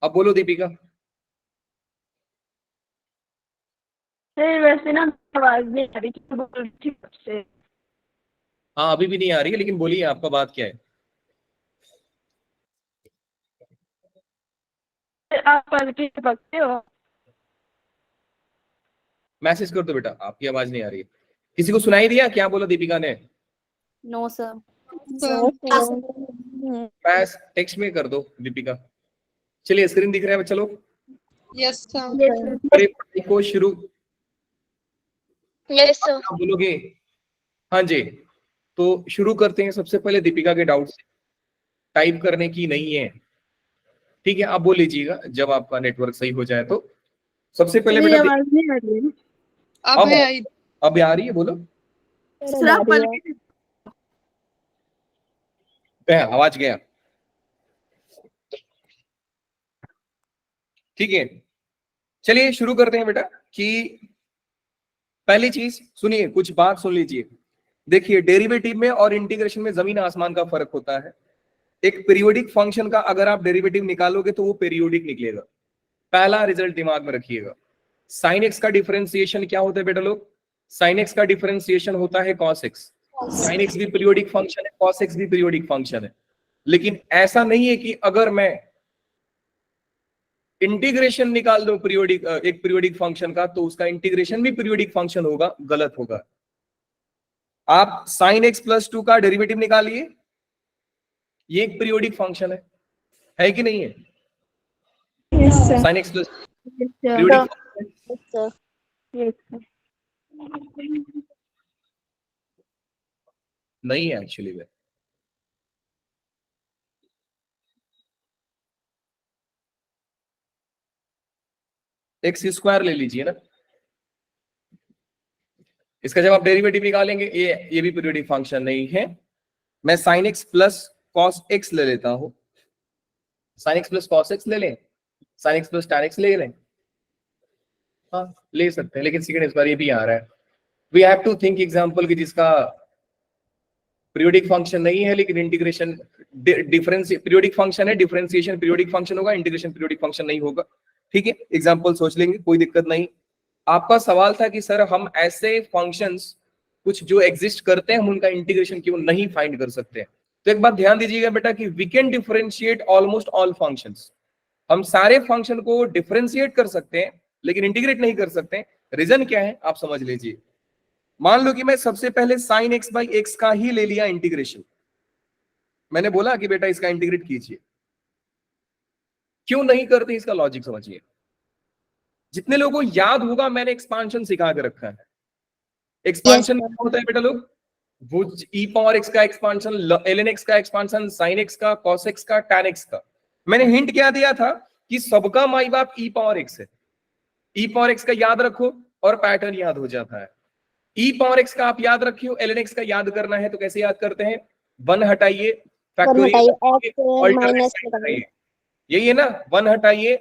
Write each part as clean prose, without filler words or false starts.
अब बोलो दीपिका। सर वैसे ना आवाज नहीं आ रही थी, बोल रही थी आपसे। हाँ अभी भी नहीं आ रही है, लेकिन बोलिए आपका बात क्या है। आप पलटी पकते हो? मैसेज कर दो बेटा, आपकी आवाज नहीं आ रही है। किसी को सुनाई दिया क्या बोला दीपिका ने? No sir. मैस टेक्स्ट में कर दो दीपिका। चलिए स्क्रीन दिख रहा है चलो। Yes sir. करिए पढ़ाई को शुरू। Yes sir. आप बोलोगे हाँ जी, तो शुरू करते हैं सबसे पहले दीपिका के डाउट से। टाइप करने की नहीं है, ठीक है? आप बोल लीजिएगा जब आपका नेटवर्क सही हो जाए तो। सबसे पहले मेरी बेटा आवाज नहीं आ रही है। अब आ रही है, बोलो। सर आप पलटी गया, आवाज गया, ठीक है। चलिए शुरू करते हैं बेटा कि पहली चीज सुनिए, कुछ बात सुन लीजिए। देखिए डेरिवेटिव में और इंटीग्रेशन में जमीन आसमान का फर्क होता है। एक पीरियोडिक फंक्शन का अगर आप डेरिवेटिव निकालोगे तो वो पीरियोडिक निकलेगा। पहला रिजल्ट दिमाग में रखिएगा। साइन एक्स का डिफरेंशिएशन क्या होता है बेटा लोग? साइन एक्स का डिफरेंशिएशन होता है कॉस एक्स। साइन एक्स भी पीरियोडिक फंक्शन है, कॉस एक्स भी पीरियोडिक फंक्शन है। लेकिन ऐसा नहीं है कि अगर मैं इंटीग्रेशन निकाल दो पीरियोडिक एक पीरियोडिक फंक्शन का तो उसका इंटीग्रेशन भी पीरियोडिक फंक्शन होगा, गलत होगा। आप साइन एक्स प्लस 2 का डेरिवेटिव निकालिए, ये एक पीरियोडिक फंक्शन है कि नहीं है? साइन एक्स प्लस पीरियोडिक नहीं है एक्चुअली में। एक्स स्क्वायर ले लीजिए ना, इसका जब आप डेरिवेटिव निकालेंगे ये भी पीरियोडिक फंक्शन नहीं है। मैं sine x plus cos x ले लेता हूं। Sine x plus cos x ले लें, sine x plus tan x ले लें, हाँ ले सकते हैं। लेकिन सेकंड इस बार ये भी आ रहा है। We have to think example कि जिसका पीरियोडिक फंक्शन नहीं है लेकिन इंटीग्रेशन डिफरेंस पीरियोडिक फंक्शन है, डिफरेंशिएशन पीरियोडिक फंक्शन होगा, इंटीग्रेशन पीरियोडिक फंक्शन नहीं होगा। ठीक है, एग्जांपल सोच लेंगे, कोई दिक्कत नहीं। आपका सवाल था कि सर हम ऐसे फंक्शंस कुछ जो एग्जिस्ट करते हैं हम उनका इंटीग्रेशन क्यों नहीं फाइंड कर सकते? तो एक बात ध्यान दीजिएगा बेटा कि we can differentiate almost all functions. हम सारे फंक्शन को डिफरेंशिएट कर सकते हैं लेकिन इंटीग्रेट नहीं कर सकते। रीजन क्या है आप समझ लीजिए। मान लो कि मैं सबसे पहले साइन एक्स बाई एक्स का ही ले लिया इंटीग्रेशन। मैंने बोला कि बेटा इसका इंटीग्रेट कीजिए, क्यों नहीं करते इसका लॉजिक समझिए। जितने लोगों को याद होगा मैंने एक्सपांशन सिखा के रखा है। एक्सपांशन क्या होता है बेटा लोग? वो ई पावर एक्स का एक्सपांशन, ln एक्स का एक्सपांशन, साइन एक्स का, कॉस एक्स का, टैन एक्स का। मैंने हिंट क्या दिया था कि सबका माई बाप ई पावर एक्स है। ई पावर एक्स का याद रखो और पैटर्न याद हो जाता है। ई पावर एक्स का आप याद रखियो, ln एक्स का याद करना है तो कैसे याद करते हैं? 1 हटाइए, फैक्टोरियल, यही है ना? 1 हटाइए,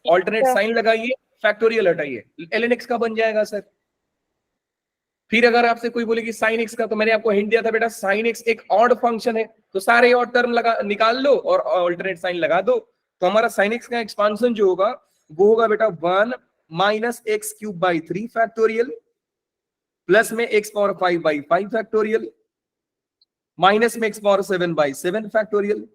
ऑल्टरनेट साइन लगाइए, फैक्टोरियल हटाइए, ln एक्स का बन जाएगा सर। फिर अगर आपसे कोई बोले कि साइन एक्स का, तो मैंने आपको हिंट दिया था बेटा साइन एक्स एक ऑड फंक्शन है, तो सारे ऑड टर्म लगा निकाल लो और ऑल्टरनेट साइन लगा दो। तो हमारा साइन एक्स का एक्सपांशन जो होगा वो होगा बेटा 1 minus x cube by 3 factorial, plus में x power 5 by 5 factorial, minus में एक्स पावर 7 बाई 7 फैक्टोरियल।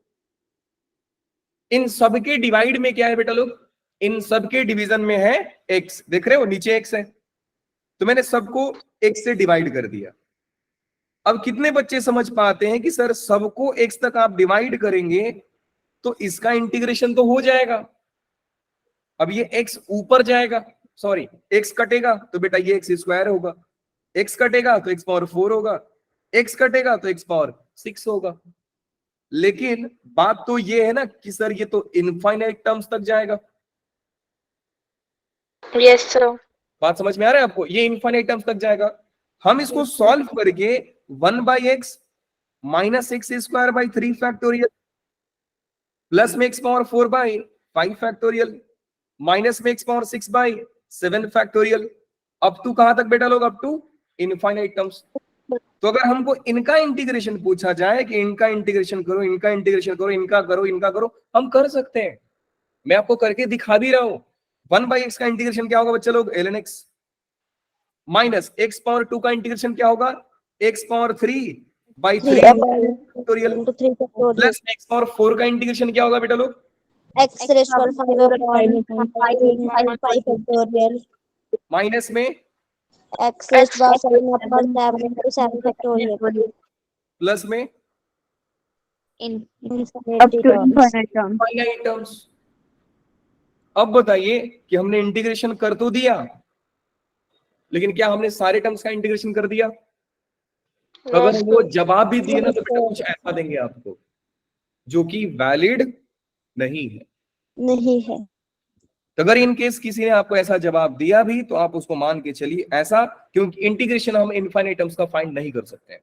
इन सबके डिवाइड में क्या है बेटा लोग? इन सबके डिवीजन में है एक्स। देख रहे हो नीचे एक्स है, तो मैंने सबको एक्स से डिवाइड कर दिया। अब कितने बच्चे समझ पाते हैं कि सर सबको एक्स तक आप डिवाइड करेंगे तो इसका इंटीग्रेशन तो हो जाएगा। अब ये एक्स ऊपर जाएगा, सॉरी एक्स कटेगा तो बेटा ये एक्स स्क्वायर होगा, एक्स कटेगा तो एक्स पावर 4 होगा, एक्स कटेगा तो एक्स पावर 6 होगा। लेकिन बात तो ये है ना कि सर ये तो इनफाइनाइट टर्म्स तक जाएगा। Yes sir. बात समझ में आ रहा है आपको? ये इनफाइनाइट टर्म्स तक जाएगा। हम इसको सॉल्व करके 1 by x minus x square by 3 factorial, plus में x power 4 by 5 factorial, minus में x power 6 by 7 factorial, up to कहां तक बेटा लोग? Up to infinite terms. तो अगर हमको इनका इंटीग्रेशन पूछा जाए कि इनका इंटीग्रेशन करो, इनका इंटीग्रेशन करो, इनका करो, इनका करो, हम कर सकते हैं। मैं आपको करके दिखा भी रहा हूं। 1/x का इंटीग्रेशन क्या होगा बच्चे लोग, ln x minus x power 2 का इंटीग्रेशन क्या होगा, x power 3/3 factorial plus x power 4 का इंटीग्रेशन क्या होगा बेटा लोग, x raised to 5 factorial minus में x raised to 7 factorial plus में up to infinite term. Finite terms. अब बताइए कि हमने इंटीग्रेशन कर तो दिया, लेकिन क्या हमने सारे टर्म्स का इंटीग्रेशन कर दिया? अगर वो जवाब भी दिए ना तो बेटा कुछ ऐसा देंगे आपको जो कि वैलिड नहीं है। नहीं है। तो अगर इन केस किसी ने आपको ऐसा जवाब दिया भी तो आप उसको मान के चलिए ऐसा, क्योंकि इंटीग्रेशन हम इनफाइनाइट टर्म्स का फाइंड नहीं कर सकते हैं।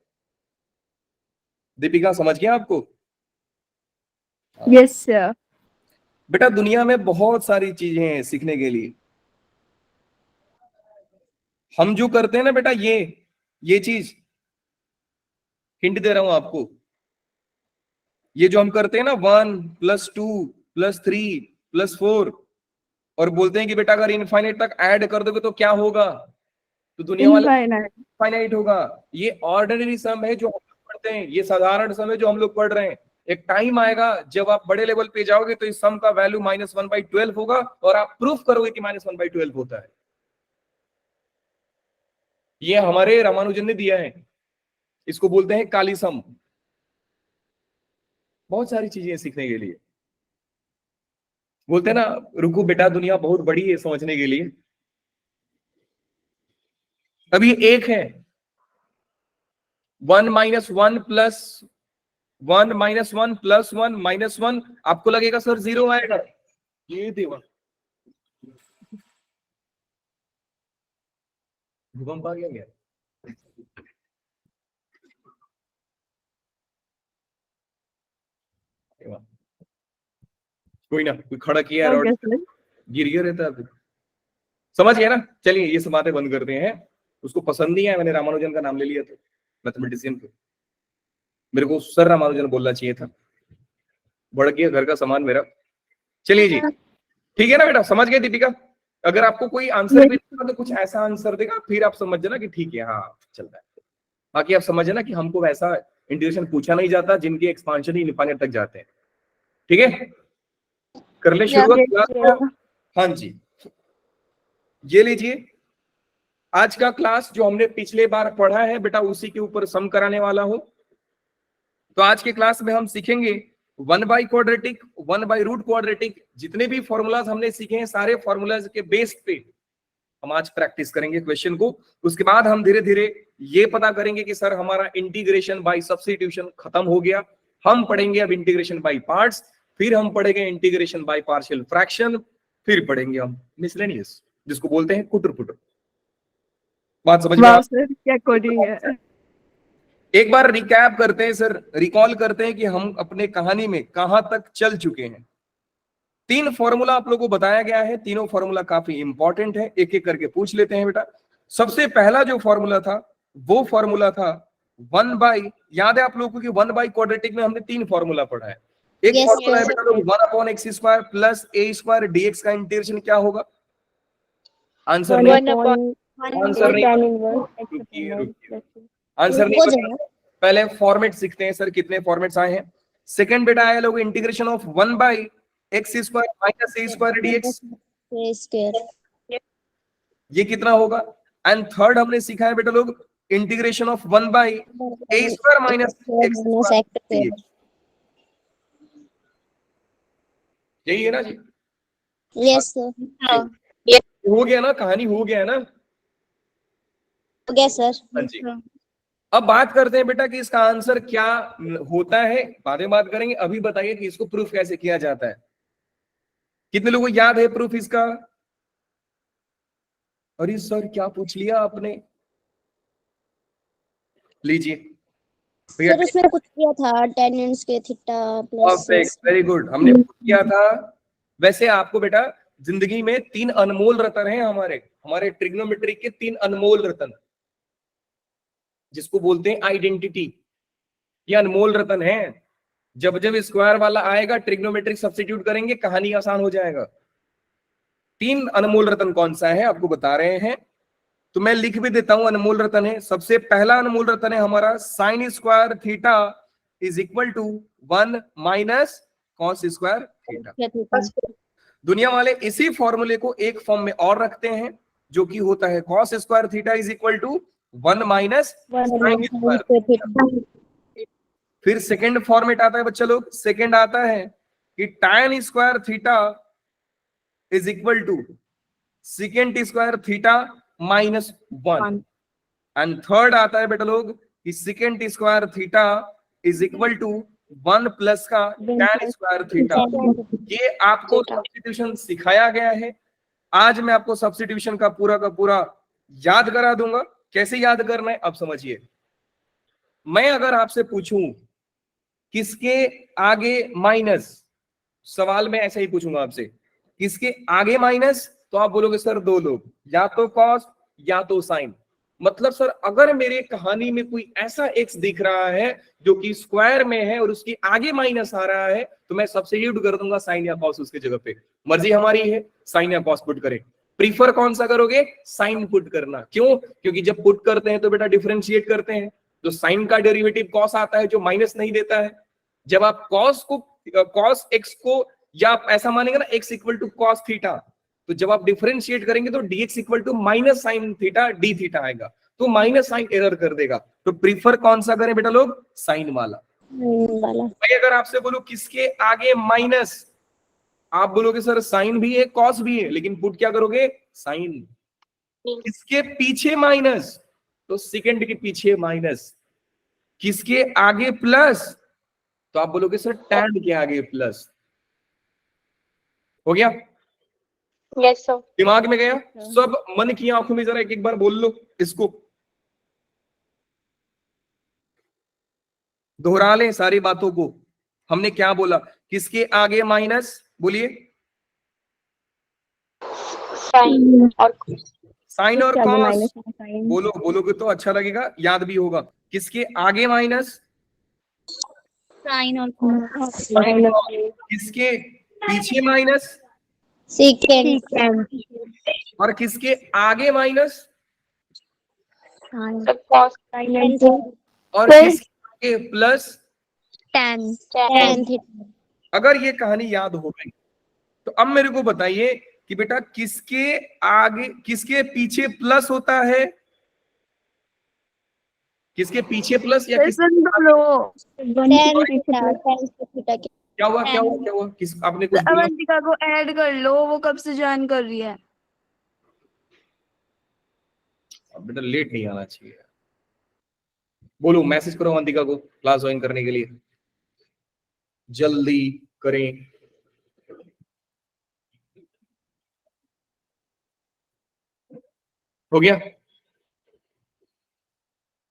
दीपिका समझ गया आपको? Yes sir. बेटा दुनिया में बहुत सारी चीजें हैं सीखने के लिए। हम जो करते हैं ना बेटा, ये चीज हिंट दे रहा हूं आपको, ये जो हम करते हैं ना 1 + 2 + 3 + 4 और बोलते हैं कि बेटा अगर इनफाइनाइट तक ऐड कर दोगे तो क्या होगा, तो दुनिया वाले इनफाइनाइट होगा। ये ऑर्डिनरी सम है जो हम लोग पढ़ते हैं, ये साधारण सम है जो हम लोग पढ़ रहे हैं। एक टाइम आएगा जब आप बड़े लेवल पे जाओगे तो इस सम का वैल्यू -1/12 होगा और आप प्रूफ करोगे कि -1/12 होता है। ये हमारे रामानुजन ने दिया है, इसको बोलते हैं काली सम। बहुत सारी चीजें सीखने के लिए। बोलते हैं ना रुको बेटा दुनिया बहुत बड़ी है समझने के लिए। अब ये एक है, 1 - 1 + 1 + 1 + 1 - 1 आपको लगेगा सर 0 आएगा, ये देवा भूकंप आ गया। कोई ना, कोई खड़ा किया है, गिर गया रहता है। समझ गया ना? चलिए ये सब बातें बंद करते हैं। उसको पसंद नहीं है, मैंने रामानुजन का नाम ले लिया, तो मैथमेटिशियन को मेरे को सर रामानुजन बोलना चाहिए था, बढ़ गया घर का सामान मेरा। चलिए जी, ठीक है ना बेटा, समझ गए दीपिका? अगर आपको कोई आंसर भी देगा तो कुछ ऐसा आंसर देगा, फिर आप समझ जाना कि ठीक है, हाँ चल रहा है। बाकी आप समझ ना कि हमको वैसा इंटीग्रेशन पूछा नहीं जाता जिनके एक्सपांशन ही इनफाइनाइट तक जाते हैं। ठीक है, कर ले शुरुआत। हाँ जी, ये लीजिए आज का क्लास जो हमने पिछले बार पढ़ा है बेटा, उसी के ऊपर सम कराने वाला हूं। तो आज के क्लास में हम सीखेंगे 1/क्वाड्रेटिक, 1/रूट क्वाड्रेटिक, जितने भी फॉर्मूलाज हमने सीखे हैं सारे फॉर्मूलाज के बेस पे हम आज प्रैक्टिस करेंगे क्वेश्चन को। उसके बाद हम धीरे धीरे ये पता करेंगे कि सर हमारा इंटीग्रेशन बाय सब्स्टिट्यूशन खत्म हो गया, हम पढ़ेंगे अब इंटीग्रेशन बाय पार्ट्स, फिर हम पढ़ेंगे इंटीग्रेशन बाय पार्शियल फ्रैक्शन, फिर पढ़ेंगे हम मिसलेनियस, जिसको बोलते हैं कुटर पुटर। बात समझ में आ सर क्या कोडिंग है? एक बार रिकैप करते हैं सर, रिकॉल करते हैं कि हम अपने कहानी में कहां तक चल चुके हैं। 3 फॉर्मूला आप लोगों को बताया गया है, तीनों फॉर्मूला काफी इंपॉर्टेंट है, एक एक करके पूछ लेते हैं बेटा। सबसे पहला जो फॉर्मूला था वो फॉर्मूला था 1/, याद है आप लोगों को कि 1/क्वाड्रेटिक में हमने 3 फॉर्मूला पढ़ा है। एक फॉर्मूला है बेटा 1/x² + a² dx का इंटीग्रेशन क्या होगा? आंसर नहीं, आंसर नहीं, पहले फॉर्मेट सीखते हैं सर, कितने फॉर्मेट्स आए हैं। सेकंड बेटा आया लोग integration of 1/x² - a² dx, ये कितना होगा? एंड थर्ड हमने सीखा है बेटा लोग इंटीग्रेशन ऑफ 1/a² - x², यही है ना जी? Yes sir. हो गया ना, कहानी हो गया ना? हो गया सर। हाँ जी। अब बात करते हैं बेटा कि इसका आंसर क्या होता है, बाद में बात करेंगे। अभी बताइए कि इसको प्रूफ कैसे किया जाता है। कितने लोगों को याद है प्रूफ इसका? अरे सर क्या पूछ लिया आपने, लीजिए सर उसमें कुछ किया था टेनेंट्स के थीटा प्लस। वेरी गुड, हमने किया था। वैसे आपको बेटा जिंदगी में 3 अनमोल रत्न हैं हमारे ट्रिग्नोमेट्री के 3 अनमोल रत्न, जिसको बोलते हैं आइडेंटिटी। ये अनमोल रत्न है। जब जब स्क्वायर वाला आएगा ट्रिग्नोमेट्रिक सब्स्टिट्यूट करेंगे, कहानी आसान हो जाएगा। 3 अनमोल रत्न कौन सा है आपको बता रहे हैं, तो मैं लिख भी देता हूं। अनमोल रत्न है, सबसे पहला अनमोल रत्न है हमारा sine square theta is equal to 1 minus cos square theta. दुनिया वाले इसी फॉर्मूले को एक फॉर्म में और रखते हैं, जो कि होता है cos square theta is equal to 1 minus sine square theta. फिर सेकंड फॉर्मेट आता है बच्चा लोग, सेकंड आता है कि tan square theta is equal to secant square theta minus 1। And third आता है बेटा लोग कि secant square theta is equal to 1 plus का tan स्क्वायर थीटा। ये आपको सब्स्टिट्यूशन सिखाया गया है। आज मैं आपको सब्स्टिट्यूशन का पूरा याद करा दूंगा। कैसे याद करना है अब समझिए। मैं अगर आपसे पूछूं किसके आगे माइनस, सवाल में ऐसा ही पूछूंगा आपसे, किसके आगे माइनस, तो आप बोलोगे सर 2 लोग, या तो कॉस या तो साइन। मतलब सर अगर मेरे कहानी में कोई ऐसा एक्स दिख रहा है जो कि स्क्वायर में है और उसके आगे माइनस आ रहा है, तो मैं सब्स्टिट्यूट कर दूंगा साइन या कॉस उसके जगह पे। मर्जी हमारी है साइन या कॉस पुट करें। प्रीफर कौन सा करोगे? साइन पुट करना। क्यों? क्योंकि जब पुट करते हैं तो बेटा डिफरेंशिएट करते हैं, तो साइन का डेरिवेटिव कॉस आता है जो माइनस नहीं देता है। जब आप कॉस एक्स को, या आप ऐसा मानेंगे ना x equal to cos theta, तो जब आप डिफरेंशिएट करेंगे तो dx equal to minus sine theta D theta आएगा, तो माइनस साइन एरर कर देगा। तो प्रीफर कौन सा करें बेटा लोग? साइन वाला। भाई अगर आपसे बोलो किसके आगे माइनस, आप बोलोगे सर साइन भी है कॉस भी है, लेकिन पुट क्या करोगे? साइन। किसके पीछे माइनस? तो सेकंड के पीछे माइनस। किसके आगे प्लस? तो आप बोलोगे सर टैन के आगे प्लस। हो गया? Yes sir. दिमाग में गया? सब मन की आंखों में जरा एक एक बार बोल लो इसको, दोहरा लें सारी बातों को। हमने क्या बोला? किसके आगे माइनस? बोलिए। साइन और साइन और कॉस। बोलो, बोलोगे तो अच्छा लगेगा, याद भी होगा। किसके आगे माइनस? साइन और कॉस। साइन। किसके पीछे माइनस? सेकंड और किसके आगे माइनस? कॉस और किसके आगे प्लस? tan अगर ये कहानी याद हो गई तो अब मेरे को बताइए कि बेटा किसके आगे, किसके पीछे प्लस होता है? किसके पीछे प्लस या किस क्या हुआ क्या हुआ क्या हुआ? किस आपने कुछ बोला? अवंतिका को ऐड कर लो, वो कब से ज्वाइन कर रही है। अब बेटा लेट नहीं आना चाहिए। बोलो, मैसेज करो अवंतिका को क्लास ज्वाइन करने के लिए, जल्दी करें। हो गया?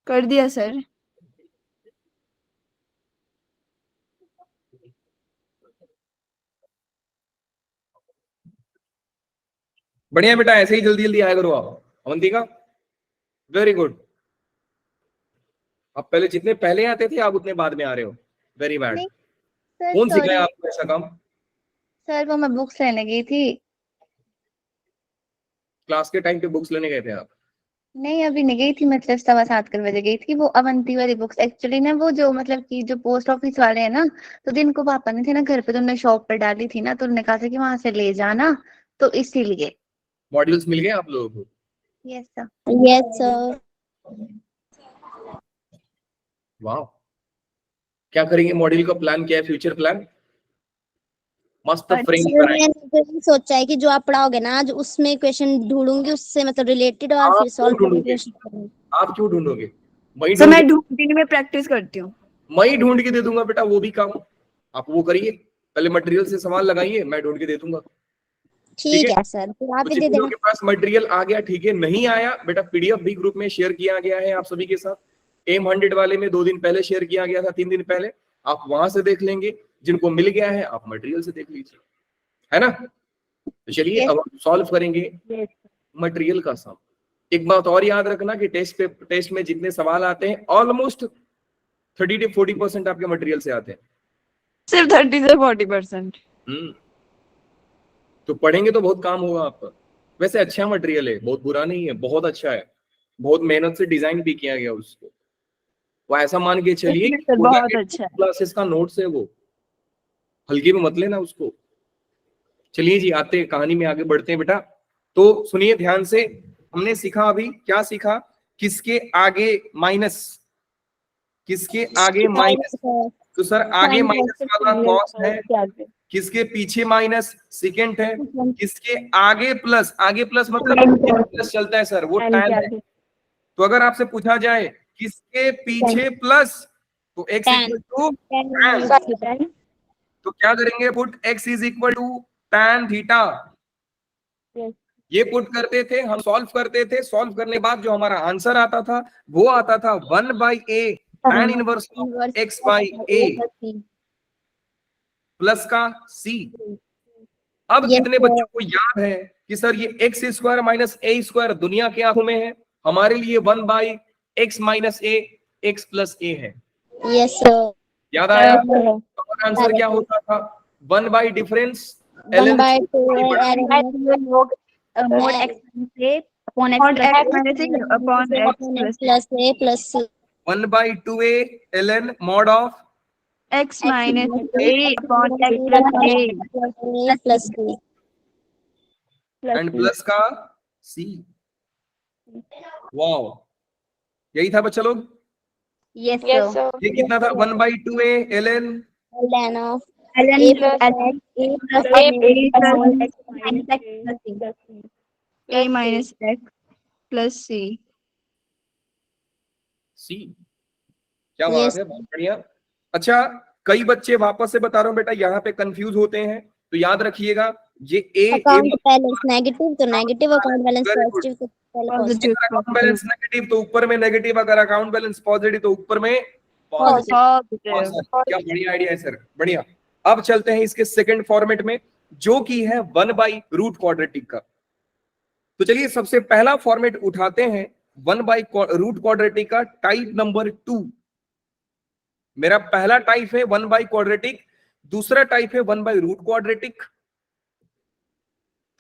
कर दिया सर। बढ़िया बेटा, ऐसे ही जल्दी जल्दी आया करो आप। Avantika very good. आप पहले जितने पहले आते थे आप उतने बाद में आ रहे हो। Very bad. कौन सिखाया आपको ऐसा काम? सर वो मैं बुक्स लेने गई थी। क्लास के टाइम पे बुक्स लेने गए थे आप? नहीं अभी नहीं गई थी, मतलब 7:15 गई थी। वो अवंती वाली बुक्स एक्चुअली ना, वो जो मतलब कि जो पोस्ट ऑफिस वाले हैं ना, तो दिन को पापा नहीं थे ना घर पे, तो उन्होंने शॉप पर डाली थी ना, तो उन्होंने कहा था कि वहां से ले जाना, तो इसीलिए। मॉड्यूल्स मिल गए आप लोगों को? Yes sir. वाह, क्या करेंगे? मॉड्यूल का प्लान क्या है? फ्यूचर प्लान मस्त फ्रेम बनाएंगे। मैंने सोचा है कि जो आप पढ़ाओगे ना आज, उसमें क्वेश्चन ढूंढूंगी उससे मतलब रिलेटेड, और फिर सॉल्व करने की कोशिश करूंगी। आप क्यों ढूंढोगे? सर मैं ढूंढने में प्रैक्टिस करती हूँ। मैं ढूंढ के दे दूंगा बेटा, वो भी काम आप वो करिए। पहले मटेरियल से सवाल लगाइए, मैं ढूंढ के दे दूंगा। ठीक है सर, फिर आप ही दे देना। के पास मटेरियल आ गया, ठीक है। नहीं आया बेटा, पीडीएफ भी ग्रुप में शेयर किया गया है आप सभी के साथ। एम 100 वाले में 2 दिन पहले शेयर किया गया था, 3 दिन पहले। आप वहां से देख लेंगे। जिनको मिल गया है आप मटेरियल से देख लीजिए, है ना? तो चलिए अब सॉल्व करेंगे मटेरियल का सम। एक बात और याद रखना कि टेस्ट में जितने सवाल आते हैं ऑलमोस्ट 30 to 40% आपके मटेरियल से आते हैं। सिर्फ 30 से 40%। तो पढ़ेंगे तो बहुत काम होगा आपका। वैसे अच्छा मटेरियल है, बहुत बुरा नहीं है, बहुत अच्छा है, बहुत मेहनत से डिजाइन भी किया गया उसको। वो ऐसा मान के चलिए सर बहुत अच्छा है। क्लासेस का नोट्स है वो, हल्के में मत लेना उसको। चलिए जी, आते हैं कहानी में, आगे बढ़ते हैं बेटा। तो सुनिए ध्यान से, हमने सीखा अभी क्या सीखा, किसके आगे माइनस, किसके आगे माइनस, तो सर आगे माइनस वाला कॉस है, किसके पीछे माइनस सेकेंड है, किसके आगे प्लस, आगे प्लस मतलब प्लस चलता है सर, वो टाइम है। तो अगर आपसे पूछा जाए किसके पीछे प्लस, तो x इक्वल टू tan, तो क्या करेंगे, put x is equal to tan theta. ये पुट करते थे हम, सॉल्व करते थे, सॉल्व करने के बाद जो हमारा आंसर आता था वो आता था 1/a tan inverse of x/a plus का c। अब कितने बच्चों को याद है कि सर ये एक्स स्क्वायर माइनस ए स्क्वायर दुनिया के आंखों में है, हमारे लिए 1/x minus a x plus ए है। Yes sir. याद आया? हमारा आंसर क्या होता था, 1 difference 1/2 mod x minus a upon x plus x minus a upon x plus plus a plus c 1/2a ln mod of x minus a upon x plus a plus c and plus का c। Wow, यही था बच्चा लोग। yes Yes, sir sir. ये कितना था, 1/2a ln ln of ln a plus ln x a plus A a plus upon x minus x plus c a minus x plus c। c। क्या बात Yes. है, बहुत बढ़िया। अच्छा, कई बच्चे वापस से बता रहा हूं बेटा, यहाँ पे कंफ्यूज होते हैं, तो याद रखिएगा ये ए अकाउंट बैलेंस नेगेटिव तो नेगेटिव, अकाउंट बैलेंस पॉजिटिव तो पहले पॉजिटिव। अकाउंट बैलेंस नेगेटिव तो ऊपर में नेगेटिव, अगर अकाउंट बैलेंस पॉजिटिव तो ऊपर में पॉजिटिव। पॉजिटिव। क्या बढ़िया आइडिया है सर, बढ़िया। अब चलते हैं इसके सेकंड फॉर्मेट में, जो कि है 1/रूट क्वाड्रेटिक का। तो चलिए सबसे पहला फॉर्मेट उठाते हैं 1/रूट क्वाड्रेटिक का, टाइप नंबर 2। मेरा पहला टाइप है 1/क्वाड्रेटिक, दूसरा टाइप है 1/रूट क्वाड्रेटिक।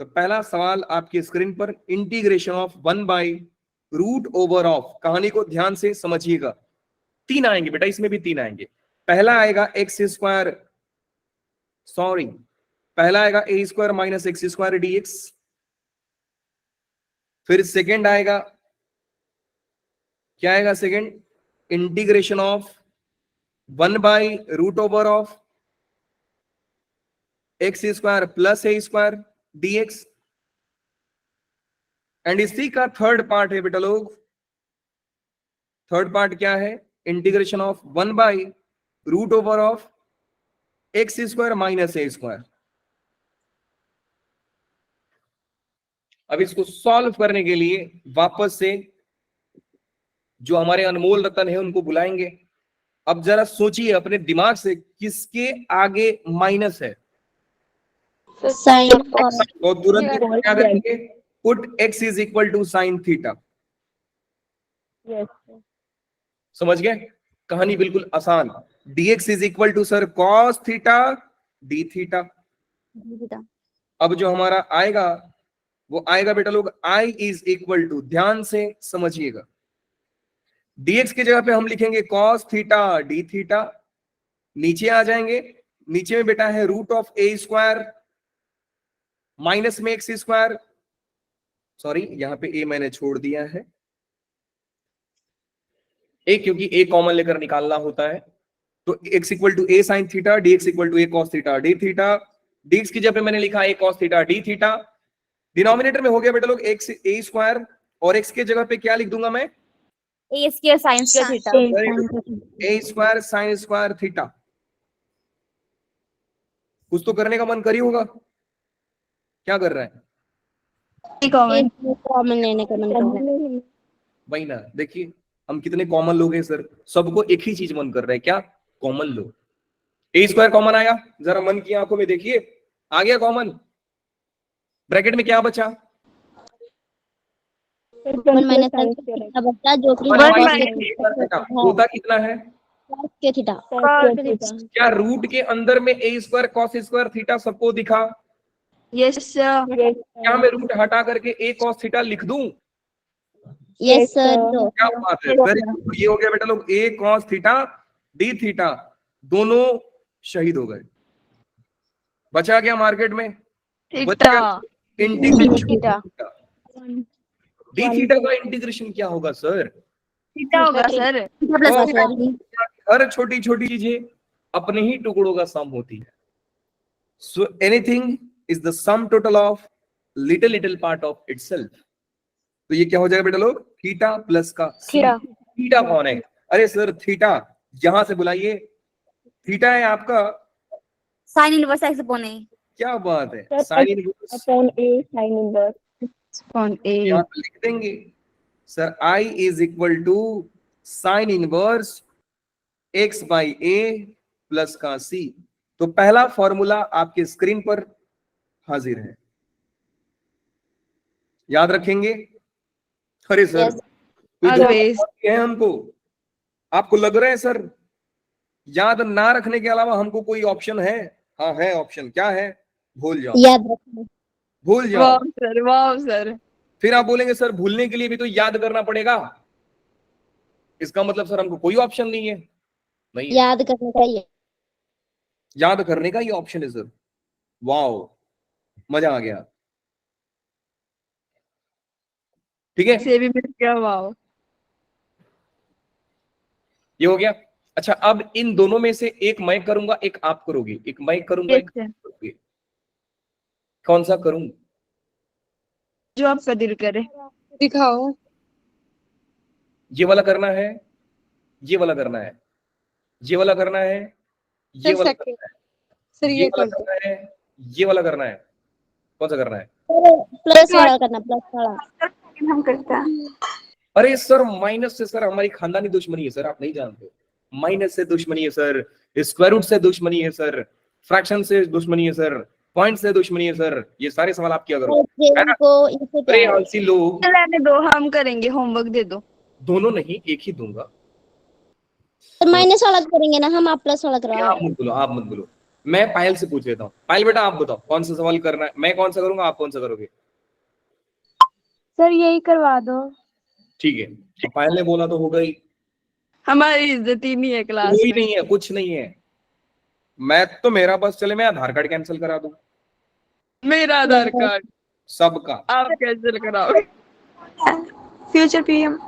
तो पहला सवाल आपकी स्क्रीन पर, इंटीग्रेशन ऑफ 1/रूट ओवर ऑफ। कहानी को ध्यान से समझिएगा, 3 आएंगे बेटा, इसमें भी 3 आएंगे। पहला आएगा एक्स स्क्वायर, सॉरी पहला आएगा a square minus x square dx। फिर सेकंड आएगा, क्या आएगा सेकंड, इंटीग्रेशन ऑफ 1/रूट over of x square plus A square dx। And इसी का थर्ड पार्ट है बेटा लोग, थर्ड पार्ट क्या है, इंटीग्रेशन ऑफ 1/रूट over of x square minus A square. अब इसको सॉल्व करने के लिए वापस से जो हमारे अनमोल रतन है उनको बुलाएंगे। अब जरा सोचिए अपने दिमाग से, किसके आगे माइनस है, साइन तो तुरंत क्या करेंगे, put x is equal to sine theta. समझ गए, कहानी बिल्कुल आसान। dx is equal to sir cos theta d theta. अब जो हमारा आएगा वो आएगा बेटा लोग i इज इक्वल टू, ध्यान से समझिएगा, dx की जगह पे हम लिखेंगे cos थीटा d थीटा। नीचे आ जाएंगे, नीचे में बेटा है root of A square minus में एक्स स्क्वायर, सॉरी यहाँ पे ए मैंने छोड़ दिया है, ए क्योंकि ए कॉमन लेकर निकालना होता है। तो x equal to a sine theta, dx equal to a cos theta D theta. dx की जगह पे मैंने लिखा a cos theta D theta. Denominator में हो गया बेटा लोग x ए स्क्वायर, और x की जगह पे क्या लिख दूंगा मैं, a square sine square theta. A square sine square theta. कुछ तो करने का मन करी होगा, क्या कर रहा है, कॉमन लेने का मन कर रहा है। वही ना, देखिए हम कितने कॉमन लोग हैं सर, सबको एक ही चीज मन कर रहा है, क्या, कॉमन लो। ए स्क्वायर कॉमन आया, जरा मन की आंखों में देखिए, आ गया कॉमन। ब्रैकेट में क्या बचा, 1 माइनस बच्चा जो कि होता कितना है, के थीटा। क्या रूट के अंदर में a square cos square theta सबको दिखा? Yes sir. क्या मैं रूट हटा करके a cos थीटा लिख दूं? Yes sir. क्या बात है, वेरी गुड। ये हो गया बेटा लोग, a cos theta d theta दोनों शहीद हो गए। बचा क्या मार्केट में? बचा इंटीग्रेशन। डी थीटा का इंटीग्रेशन क्या होगा सर? थीटा होगा सर। हर छोटी छोटी चीजें अपने ही टुकड़ों का सम होती है। So anything is the sum total of little little part of itself. तो ये क्या हो जाएगा बेटा लोग? थीटा प्लस का थीटा। थीटा कौन है? अरे सर थीटा यहां से बुलाइए, थीटा है आपका sine inverse x upon a। क्या बात है, sine inverse upon A sine inverse upon a। यहां पे लिख देंगे sir I is equal to sine inverse x by a plus का c। तो पहला फॉर्मूला आपके स्क्रीन पर हाजिर है, याद रखेंगे? अरे सर Yes. कोई Always. जवाब है हमको? आपको लग रहा है सर याद ना रखने के अलावा हमको कोई ऑप्शन है? हाँ है ऑप्शन। क्या है? भूल जाओ, याद रखना। भूल जाओ। वाह सर, वाह सर। फिर आप बोलेंगे सर भूलने के लिए भी तो याद करना पड़ेगा, इसका मतलब सर हमको कोई ऑप्शन नहीं है। नहीं है। याद करना चाहिए। याद करने का ही ऑप्शन है सर। वाओ, मजा आ गया। ठीक है, से भी मिल गया, वाह। ये हो गया। अच्छा अब इन दोनों में से एक मैं करूंगा, एक आप करोगे, एक मैं करूंगा, एक Yes, आप करोगे। कौन सा करूं? जो आपका दिल करे। दिखाओ। ये वाला करना है, ये वाला करना है, ये वाला करना है, ये सर वाला सेकंड करना है, सर ये ये वाला कर दो। करना है, ये वाला करना है। कौन सा करना है? प्लस वाला करना, प्लस वाला। हम करते हैं। अरे सर माइनस से सर हमारी खानदानी दुश्मनी है सर, आप नहीं जानते। माइनस से दुश्मनी है सर, स्क्वायर रूट से दुश्मनी है सर, फ्रैक्शन से दुश्मनी है सर, पॉइंट से दुश्मनी है सर। ये सारे सवाल आप क्या करो? है ना? को इसे अरे क्या आलसी लोग। रहने दो, हम करेंगे, होमवर्क दे दो। दोनों नहीं, एक ही दूंगा। तो माइनस वाला करेंगे ना हम, आप प्लस वाला आप करवाओ। मत बोलो, आप मत बोलो। मैं पायल से पूछ लेता हूँ। पायल बेटा आप बताओ कौन सा सवाल करना है? मैं कौन सा करूंगा, आप कौन सा करोगे? सर यही करवा दो। ठीक है, तो पायल ने बोला तो होगा ही। हमारी इज्जत ही नहीं है क्लास कोई में। नहीं है, कुछ नहीं है। मैं तो मेरा बस चले, मैं आधार कार्ड कैंसिल करा दूं मेरा आधार कार्ड सबका। आप कैंसिल कराओगे? Future PM.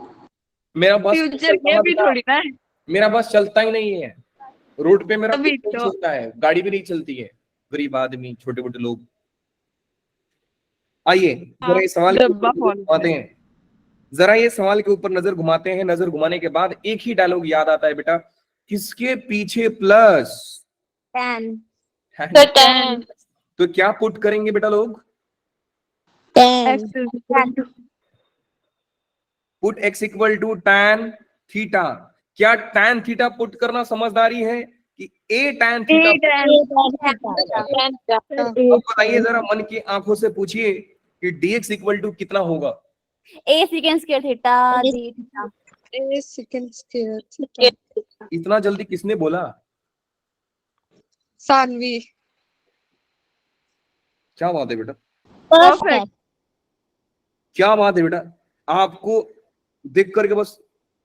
मेरा बस फ्यूचर में भी थोड़ी ना है। मेरा बस चलता ही नहीं है रोड पे, मेरा अभी कुछ नहीं तो। चलता है, गाड़ी भी नहीं चलती है। गरीब आदमी, छोटे मोटे लोग। आइए जरा ये सवाल के डब्बा ऊपर फोन घुमाते हैं, जरा ये सवाल के ऊपर नजर घुमाते हैं। नजर घुमाने के बाद एक ही डायलॉग याद आता है बेटा, किसके पीछे प्लस? 10 तो क्या पुट करेंगे बेटा लोग? 10 put x equal to tan theta. क्या tan थीटा पुट करना समझदारी है कि a tan थीटा? अब बताइए जरा मन की आंखों से पूछिए कि dx इक्वल टू कितना होगा? a second square theta d theta. A second square इतना जल्दी किसने बोला? सानवी। क्या बात है बेटा, परफेक्ट। क्या बात है बेटा। आपको देख करके बस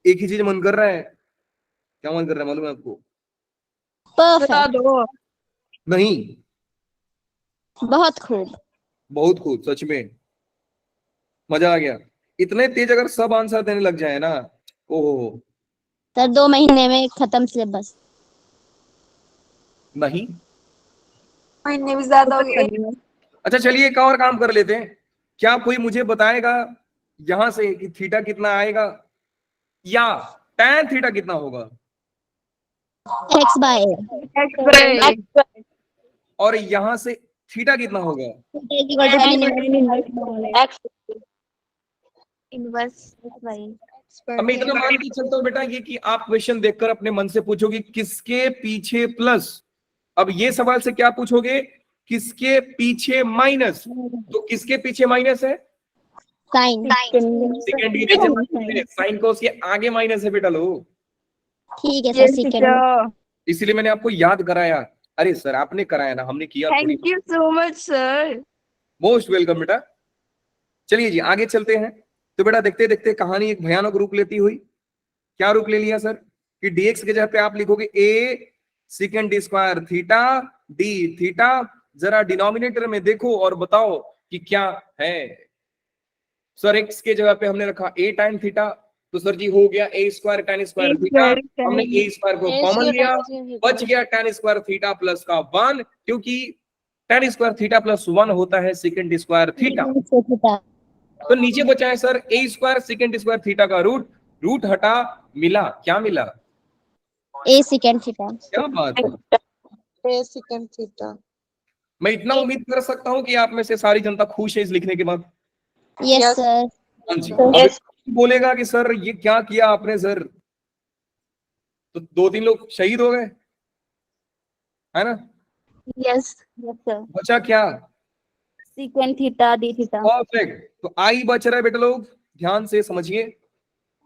एक ही चीज मन कर रहा है। क्या मन कर रहा है मालूम है आपको? बता परफेक्ट। दो। नहीं, बहुत खूब। बहुत खूब, सच में मजा आ गया। इतने तेज अगर सब आंसर देने लग जाए ना, ओहो। सर 2 महीने में खत्म सिलेबस। नहीं, महीने भी ज्यादा हो गए। अच्छा चलिए एक और काम कर लेते हैं। क्या कोई मुझे बताएगा यहां से कि थीटा कितना आएगा या tan थीटा कितना होगा? x बाय और यहां से थीटा कितना होगा? Inverse x by. अब मैं इतना मान के चलता हूँ बेटा ये कि आप क्वेश्चन देखकर अपने मन से पूछोगे किसके पीछे प्लस। अब ये सवाल से क्या पूछोगे? किसके पीछे माइनस। तो किसके पीछे माइनस है? साइन। सेकेंड डिग्री साइन को उसके आगे माइनस है बेटा लोग। ठीक है सर, यस सेकंड टीचर। इसीलिए मैंने आपको याद कराया। अरे सर आपने कराया ना, हमने किया थोड़ी। Thank you so much sir. Most welcome बेटा। चलिए जी आगे चलते हैं। तो बेटा देखते देखते कहानी एक भयानक रूप लेती हुई। क्या रूप ले लिया सर कि dx के जगह पे आप लिखोगे a second square theta d theta. जरा डिनोमिनेटर में देखो और बताओ कि क्या है। सर x के जगह पे हमने रखा a tan थीटा, तो सर जी हो गया a square tan square theta. हमने a स्क्वायर को कॉमन लिया, बच गया tan स्क्वायर थीटा प्लस का 1, क्योंकि tan स्क्वायर थीटा प्लस 1 होता है सेकेंड स्क्वायर थीटा। थीटा। तो नीचे बचा है sir a square second square theta का रूट। रूट हटा, मिला क्या मिला? ए सेकंड थीटा। क्या बात है। A secant theta. मैं इतना उम्मीद कर सकता हूं कि आप में से सारी जनता खुश है इस लिखने के बाद। Yes Yes. सर। हाँ जी। अब बोलेगा कि सर ये क्या किया आपने सर, तो 2-3 लोग शहीद हो गए, है ना? Yes sir. बचा क्या? Second theta D theta. Perfect. तो आई बच रहा है बेटा, लोग ध्यान से समझिए,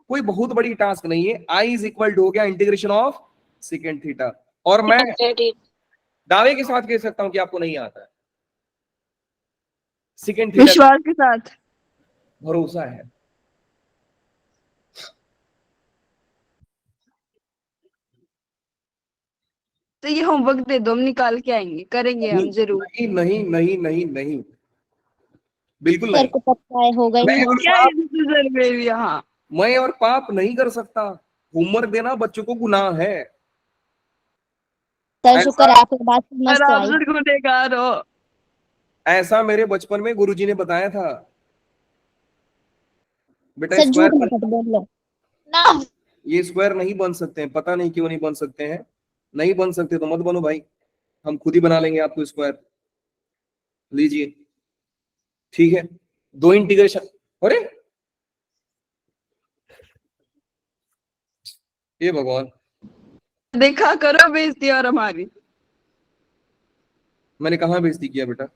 कोई बहुत बड़ी टास्क नहीं है। आई इज इक्वल टू हो गया इंटीग्रेशन ऑफ सेकेंड थीटा। और मैं दावे के साथ कह सकता हूं कि आपको नहीं आता है सेकेंड थीटा। विश्वास के साथ। भरोसा है। तो ये होमवर्क दे दो, हम निकाल के आएंगे, करेंगे हम जरूर। नहीं नहीं नहीं नहीं नहीं, बिल्कुल सर नहीं। को पता है होगा ही मैं नहीं। और क्या पाप, सर मेरे यहाँ। मैं और पाप नहीं कर सकता। होमवर्क देना बच्चों को गुनाह है। सर ऐसा शुक्र आपकी बात समझ सर तो आप आई। सर गुनहगार हो। ऐसा मेरे बचपन में गुरुजी ने बताया था बेटा। सर झूठ स्क्वायर मत बोलो। ये स्क्वायर नहीं बन सकते हैं, पता नहीं क्यों नहीं बन सकते हैं। नहीं बन सकते तो मत बनो भाई, हम खुद ही बना लेंगे आपको स्क्वायर। लीजिए, ठीक है। दो इंटीग्रेशन, अरे ये भगवान, देखा करो बेइज्जती और हमारी। मैंने कहाँ बेइज्जती किया बेटा?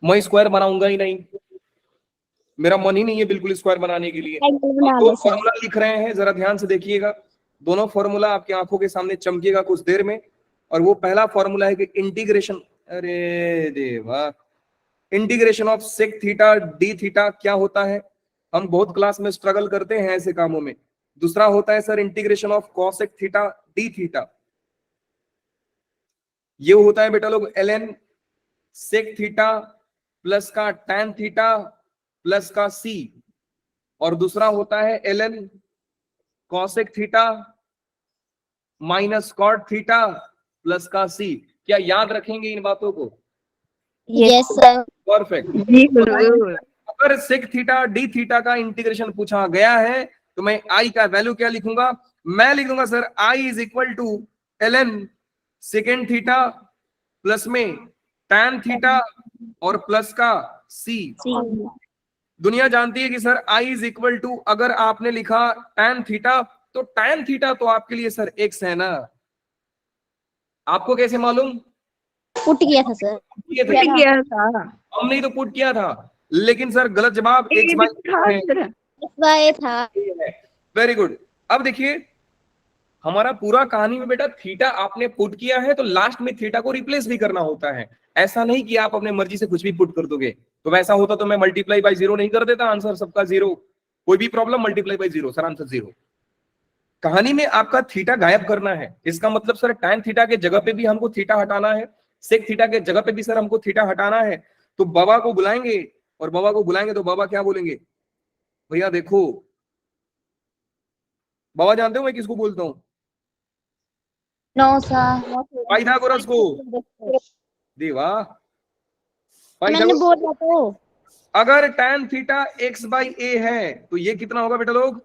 मैं स्क्वायर बनाऊंगा ही नहीं, मेरा मन ही नहीं है बिल्कुल स्क्वायर बनाने के लिए। एंगल हम बना दो लो सर। फॉर्मूला लिख रहे हैं, जरा ध्यान से देखिएगा। दोनों फॉर्मूला आपकी आंखों के सामने चमकेगा कुछ देर में। और वो पहला फॉर्मूला है कि इंटीग्रेशन, अरे देवा, integration of sec theta D theta क्या होता है? हम बहुत क्लास में स्ट्रगल करते हैं ऐसे कामों में। दूसरा होता है sir integration of cosec theta D theta. ये होता है बेटा लोग ln सेक थीटा प्लस का tan थीटा प्लस का c। और दूसरा होता है ln cosec theta minus cot theta plus का c। क्या याद रखेंगे इन बातों को? Yes sir. परफेक्ट। जी जरूर। अगर सेक थीटा डी थीटा का इंटीग्रेशन पूछा गया है तो मैं आई का वैल्यू क्या लिखूंगा? मैं लिख दूंगा sir I is equal to ln second theta plus में tan थीटा और प्लस का c। दुनिया जानती है कि sir I is equal to, अगर आपने लिखा tan थीटा तो tan थीटा तो आपके लिए सर x है ना। आपको कैसे मालूम? पुट किया था सर। ये था, गया था। हमने ही तो पुट किया था। लेकिन सर गलत जवाब x बाई वाई था। Very good. अब देखिए हमारा पूरा कहानी में बेटा थीटा आपने पुट किया है तो लास्ट में थीटा को रिप्लेस भी करना होता है। ऐसा नहीं कि आप अपने मर्जी से कुछ भी पुट कर दोगे। तो वैसा होता तो मैं मल्टीप्लाई बाय 0 नहीं कर देता, आंसर सबका 0। कोई भी problem, multiply by 0 sir, answer 0। कहानी में आपका थीटा गायब करना है। इसका मतलब सर tan थीटा के जगह पे भी हमको थीटा हटाना है, सेक थीटा के जगह पे भी सर हमको थीटा हटाना है। तो बाबा को बुलाएंगे, और बाबा को बुलाएंगे तो बाबा क्या बोलेंगे? भैया देखो, बाबा जानते हो मैं किसको बोलता हूँ? No sir. पाइथागोरस को। देवा, मैंने पाइथागोरस। बोला तो। अगर tan theta x by a है तो ये कितना होगा बेटा लोग?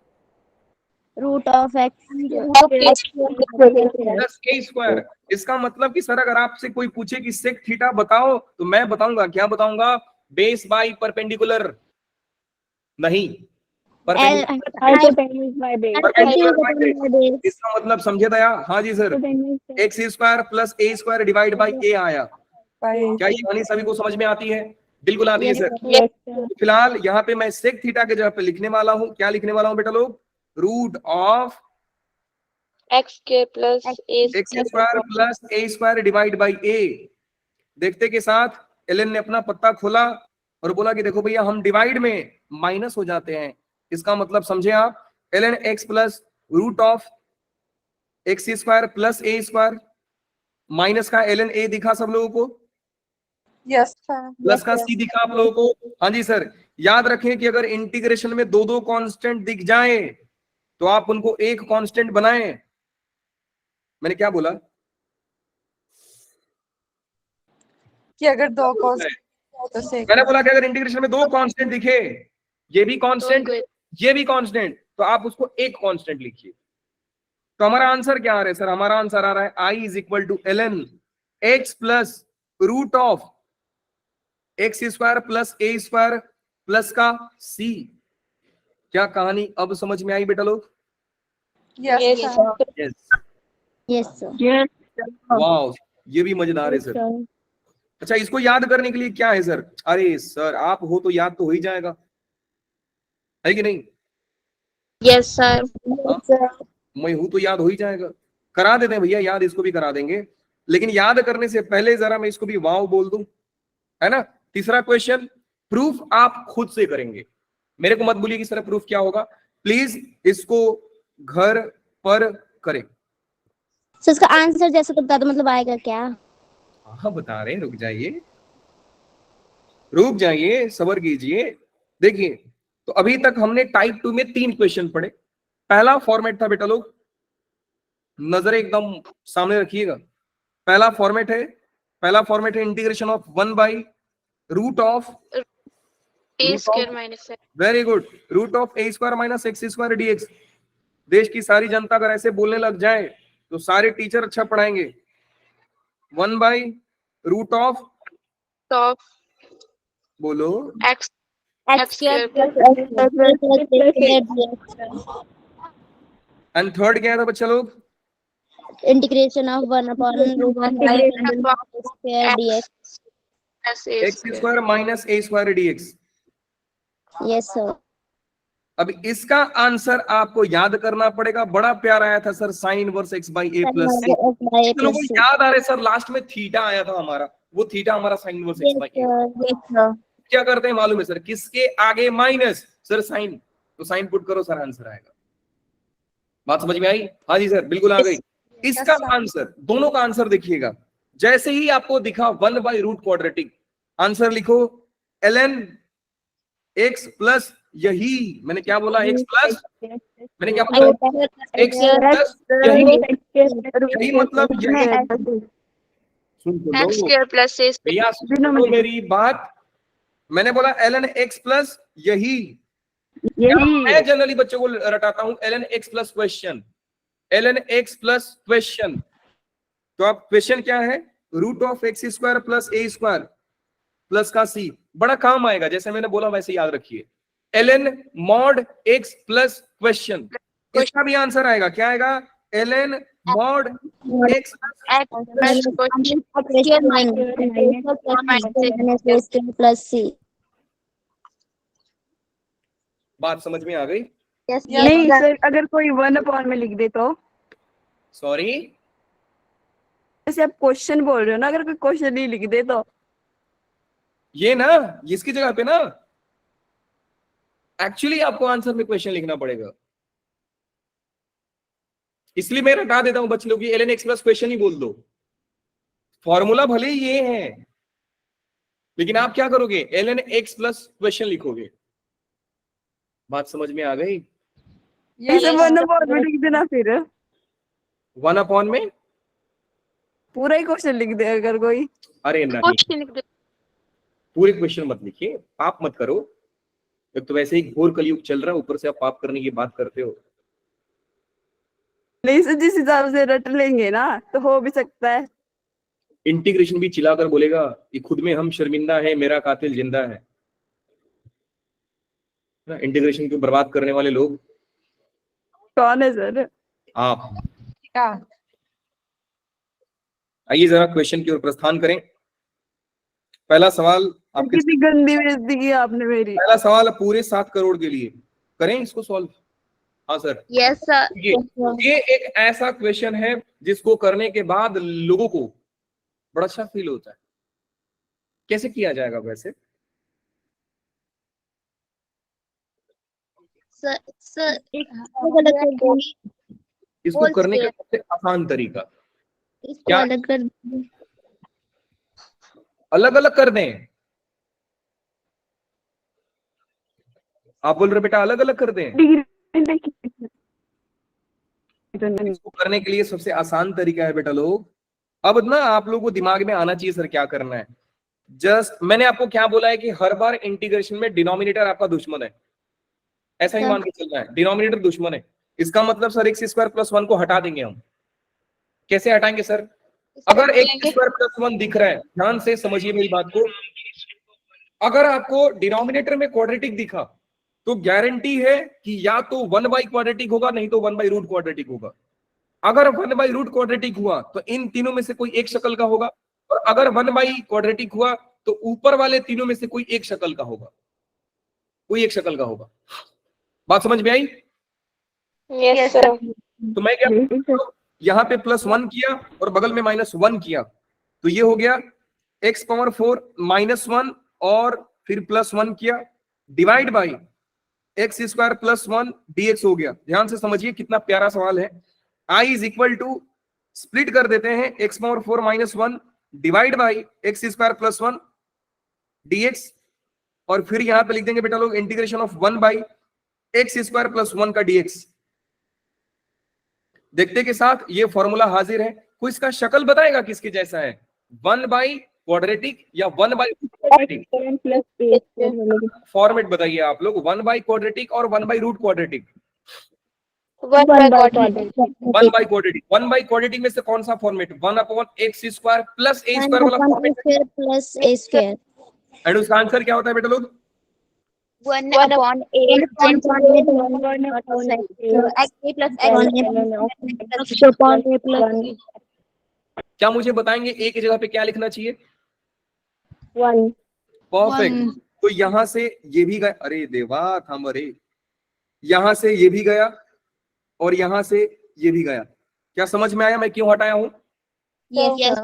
Root of plus a square. इसका मतलब कि सर अगर आपसे कोई पूछे कि सेक थीटा बताओ तो मैं बताऊंगा, क्या बताऊंगा? बेस बाई परपेंडिकुलर नहीं, इसका मतलब समझे दया? हाँ जी sir, x square plus A square divide by a आया। क्या ये कहानी सभी को समझ में आती है? बिल्कुल आती है सर। तो फिलहाल यहाँ पे मैं सेक थीटा के जगह पे लिखने वाला हूँ, क्या लिखने वाला हूँ बेटा लोग? Root of x square plus A x square plus A square divide by a. देखते के साथ एलन ने अपना पत्ता खोला और बोला कि देखो भैया हम डिवाइड में माइनस हो जाते हैं, इसका मतलब समझे आप, L N x plus root of x square plus A square, minus का एलन ए दिखा सब लोगों को, Yes, sir. प्लस का सी दिखा आप लोगों को। हाँ जी सर, याद रखें कि अगर इंटीग्रेशन में दो दो कांस्टेंट दिख जाए तो आप उनको एक कांस्टेंट बनाएं। मैंने क्या बोला कि अगर दो cos तो sec मैंने बोला कि अगर इंटीग्रेशन में दो कांस्टेंट दिखे, ये भी कांस्टेंट ये भी कांस्टेंट, तो आप उसको एक कांस्टेंट लिखिए। तो हमारा आंसर क्या आ रहा है सर? हमारा आंसर आ रहा है I is equal to ln x plus root of x square plus A square plus का सी। क्या कहानी अब समझ में आई बेटा लोग? Yes, Yes, sir. sir. Yes, yes sir. Yes wow, ये भी मजेदार है सर। अच्छा, इसको याद करने के लिए क्या है सर? अरे सर आप हो तो याद तो हो ही जाएगा, है कि नहीं? Yes sir. मैं हूं तो याद हो ही जाएगा। करा देते हैं भैया याद, इसको भी करा देंगे, लेकिन याद करने से पहले जरा मैं इसको भी वाव बोल दूं, है ना। तीसरा क्वेश्चन, प्रूफ आप खुद से करेंगे, मेरे को मत बोलिए कि सर प्रूफ क्या होगा, प्लीज इसको घर पर करें। सर इसका आंसर जैसे तो बता दो, मतलब आएगा क्या? हाँ बता रहे हैं, रुक जाइए, सब्र कीजिए। देखिए, तो अभी तक हमने टाइप 2 में 3 क्वेश्चन पढ़े। पहला फॉर्मेट था बेटा लोग, नजरें एकदम सामने रखिएगा। पहला फॉर्मेट है integration of 1 by root of A square minus very good, root of A square minus x square D X. देश की सारी जनता अगर ऐसे बोलने लग जाए तो सारे टीचर अच्छा पढ़ाएंगे। 1 बाई रूट ऑफ ऑफ बोलो x x square and third क्या था बच्चा लोग? Integration of 1 upon root square D X. Plus A x square minus A square D X. Yes sir. अब इसका आंसर आपको याद करना पड़ेगा। बड़ा प्यार आया था sir, sine inverse x by a plus C. लोगों को याद आ रहे सर, लास्ट में थीटा आया था हमारा, वो थीटा हमारा साइन इनवर्स एक्स बाई ए। क्या करते हैं मालूम है सर? किसके आगे माइनस, सर साइन, तो साइन पुट करो सर, आंसर आएगा। बात समझ में आई? हाँ जी सर, बिल्कुल आ गई। इसका आंसर, दोनों का आंसर देखिएगा। जैसे ही आपको दिखा 1 बाई रूट क्वाड्रेटिक, आंसर लिखो ln एक्स प्लस, यही मैंने क्या बोला, एक्स प्लस, मैंने क्या बोला, एक्स प्लस यही मतलब यही। सुन एक्स लो स्क्वायर प्लस ए भैया, सुनो मेरी बात। मैंने बोला ln एक्स प्लस यही। मैं जनरली बच्चों को रटाता हूं ln x plus question, ln x plus question. तो आप क्वेश्चन क्या है? Root of x square plus A square plus का सी। बड़ा काम आएगा, जैसे मैंने बोला वैसे याद रखिए। ln mod x plus question, इसका भी आंसर आएगा। क्या आएगा? ln मॉड एक्स प्लस सी। बात समझ में आ गई? नहीं सर, अगर कोई 1 अपॉन में लिख दे तो? सॉरी, जैसे आप क्वेश्चन बोल रहे हो ना, अगर कोई क्वेश्चन नहीं लिख दे तो? ये ना, इसकी जगह पे ना एक्चुअली आपको आंसर में क्वेश्चन लिखना पड़ेगा। इसलिए मैं रटा देता हूं बच्चे लोग, ln एक्स प्लस क्वेश्चन ही बोल दो। फॉर्मूला भले ये है, लेकिन आप क्या करोगे? ln एक्स प्लस क्वेश्चन लिखोगे। बात समझ में आ गई? जैसे 1 अपॉन में लिख देना, फिर 1 अपॉन में पूरा ही क्वेश्चन लिख दे अगर कोई। अरे नहीं, पूरे क्वेश्चन मत लिखिए, पाप मत करो। एक तो वैसे ही घोर कलयुग चल रहा है, ऊपर से आप पाप करने की बात करते हो। नहीं सर, जिस हिसाब से रट लेंगे ना तो हो भी सकता है। इंटीग्रेशन भी चिल्लाकर बोलेगा कि खुद में हम शर्मिंदा है, मेरा कातिल जिंदा है। इंटीग्रेशन को बर्बाद करने वाले लोग कौन है सर? आप। क्या? आइए जरा क्वेश्चन की ओर प्रस्थान करें। पहला सवाल आपके, कितनी गंदी बेइज्जती की आपने मेरी। पहला सवाल पूरे 7 करोड़ के लिए, करें इसको सॉल्व। हाँ सर, यस सर। ये एक ऐसा क्वेश्चन है जिसको करने के बाद लोगों को बड़ा अच्छा फील होता है। कैसे किया जाएगा वैसे? सर सर इसको गलत कर दूंगी, इसको होल करने का स्क्वायर। सबसे आसान तरीका इसको क्या? अलग कर दूंगी। अलग अलग कर दें? आप बोल रहे बेटा अलग अलग कर दें? इसको करने के लिए सबसे आसान तरीका है बेटा लोग, अब ना आप लोगों को दिमाग में आना चाहिए सर क्या करना है। जस्ट मैंने आपको क्या बोला है कि हर बार इंटीग्रेशन में डिनोमिनेटर आपका दुश्मन है, ऐसा ही मान के चलना है। डिनोमिनेटर दुश्मन है, इसका मतलब सर एक्स स्क्वायर प्लस 1 को हटा देंगे हम। कैसे हटाएंगे सर? अगर एक्स स्क्वायर प्लस 1 दिख रहा है, ध्यान से समझिए मेरी बात को, अगर आपको डिनोमिनेटर में क्वाड्रेटिक दिखा तो गारंटी है कि या तो 1 बाई क्वाड्रेटिक होगा, नहीं तो 1 बाई रूट क्वाड्रेटिक होगा। अगर 1 बाई रूट क्वाड्रेटिक हुआ तो इन तीनों में से कोई एक शक्ल का होगा, और अगर 1 बाई क्वाड्रेटिक हुआ तो ऊपर वाले तीनों में से कोई एक शक्ल का होगा, कोई एक शक्ल का होगा। बात समझ में आई? Yes sir. तो मैं क्या यहाँ पे +1 किया और बगल में -1 किया, तो ये हो गया x⁴ -1 और फिर +1 किया डिवाइड बाई x² + 1 dx हो गया। ध्यान से समझिए कितना प्यारा सवाल है। I is equal to split कर देते हैं x⁴ -1 divide by x² + 1 dx, और फिर यहां पे लिख देंगे बेटा लोग इंटीग्रेशन ऑफ 1 बाई x² + 1 का dx। देखते के साथ ये फॉर्मूला हाजिर है। कोई इसका शक्ल बताएगा किसके जैसा है, 1 बाई क्वाड्रेटिक या 1 बाई क्वाड्रेटिक? फॉर्मेट बताइए आप लोग, 1 बाई क्वाड्रेटिक और 1 by root quadratic. 1 by quadratic. 1 by quadratic, 1 by quadratic में से कौन सा फॉर्मेट? 1/x² प्लस a² वाला फॉर्मेट है। Plus A square. एंड उसका आंसर क्या होता है बेटा लोग? 1/8 क्या मुझे बताएंगे ए की जगह पे क्या लिखना चाहिए? 1। परफेक्ट। तो यहां से ये भी गया, अरे देवा थाम, अरे यहां से ये भी गया और यहां से ये भी गया। क्या समझ में आया मैं क्यों हटाया हूं? यस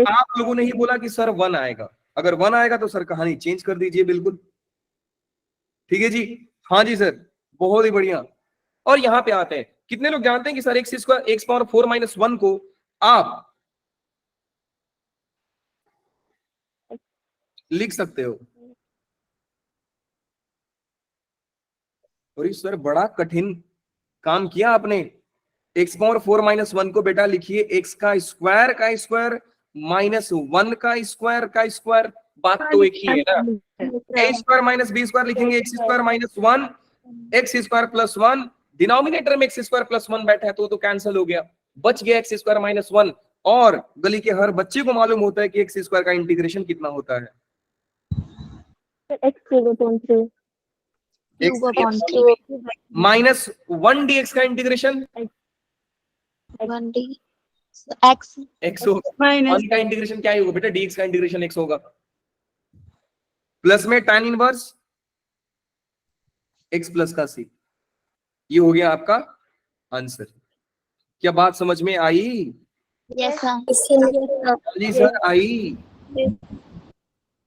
आप लोगों ने ही बोला कि सर 1 आएगा, अगर 1 आएगा तो सर कहानी चेंज कर दीजिए बिल्कुल। ठीक है जी, हाँ जी सर, बहुत ही बढ़िया। और यहां पे आते हैं, कितने लोग जानते हैं कि सर x⁴ -1 को आप लिख सकते हो? और सर बड़ा कठिन काम किया आपने। x⁴ -1 को बेटा लिखिए x का स्क्वायर -1 का स्क्वायर। बात तो एक ही है ना। a² - b² लिखेंगे x² - 1 x² + 1, डिनोमिनेटर में x² + 1 बैठा है तो कैंसिल हो गया, बच गया x² - 1। और गली के हर बच्चे को मालूम होता है कि x² का इंटीग्रेशन कितना होता है? x⁴ -1 dx का इंटीग्रेशन x होगा। 1 का इंटीग्रेशन क्या होगा बेटा? dx का इंटीग्रेशन x होगा, प्लस में tan इनवर्स x + का c। ये हो गया आपका आंसर। क्या बात समझ में आई? यस जी सर आई,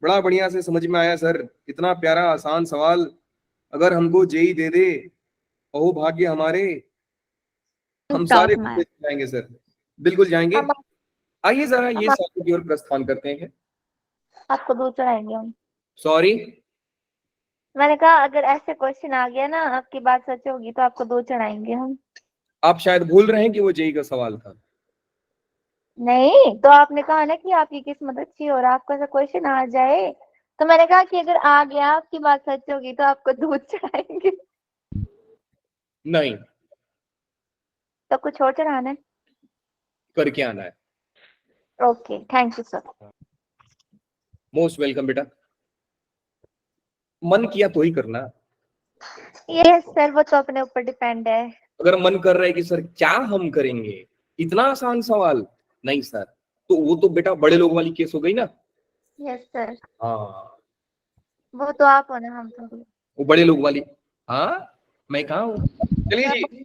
बड़ा बढ़िया से समझ में आया सर। इतना प्यारा आसान सवाल अगर हमको जेई दे दे, अहो भाग्य हमारे, हम सारे जाएंगे सर, बिल्कुल जाएंगे। आइए जरा ये सवाल की ओर प्रस्थान करते हैं। आपको दूध चढ़ाएंगे हम। सॉरी, मैंने कहा अगर ऐसे क्वेश्चन आ गया ना, आपकी बात सच होगी तो आपको दूध चढ़ाएंगे हम। आप शायद भूल रहे हैं कि वो जेई का सवाल था। नहीं तो आपने कहा ना कि आपकी किस्मत अच्छी और आपको ऐसा क्वेश्चन आ जाए, तो मैंने कहा कि अगर आ गया, आपकी बात सच होगी तो आपको दूध चढ़ाएंगे। नहीं, तो कुछ और चढ़ाना है? करके आना है। Okay, thank you sir. Most welcome बेटा, मन किया तो ही करना। यस सर, वो तो अपने ऊपर डिपेंड है। अगर मन कर रहा है कि सर क्या हम करेंगे, इतना आसान सवाल नहीं सर, तो वो तो बेटा बड़े लोग वाली केस हो गई ना। यस सर, हाँ, वो तो आप हो ना, हम तो। वो बड़े लोग वाली। हाँ, मैं कहाँ हूँ? चलिए जी,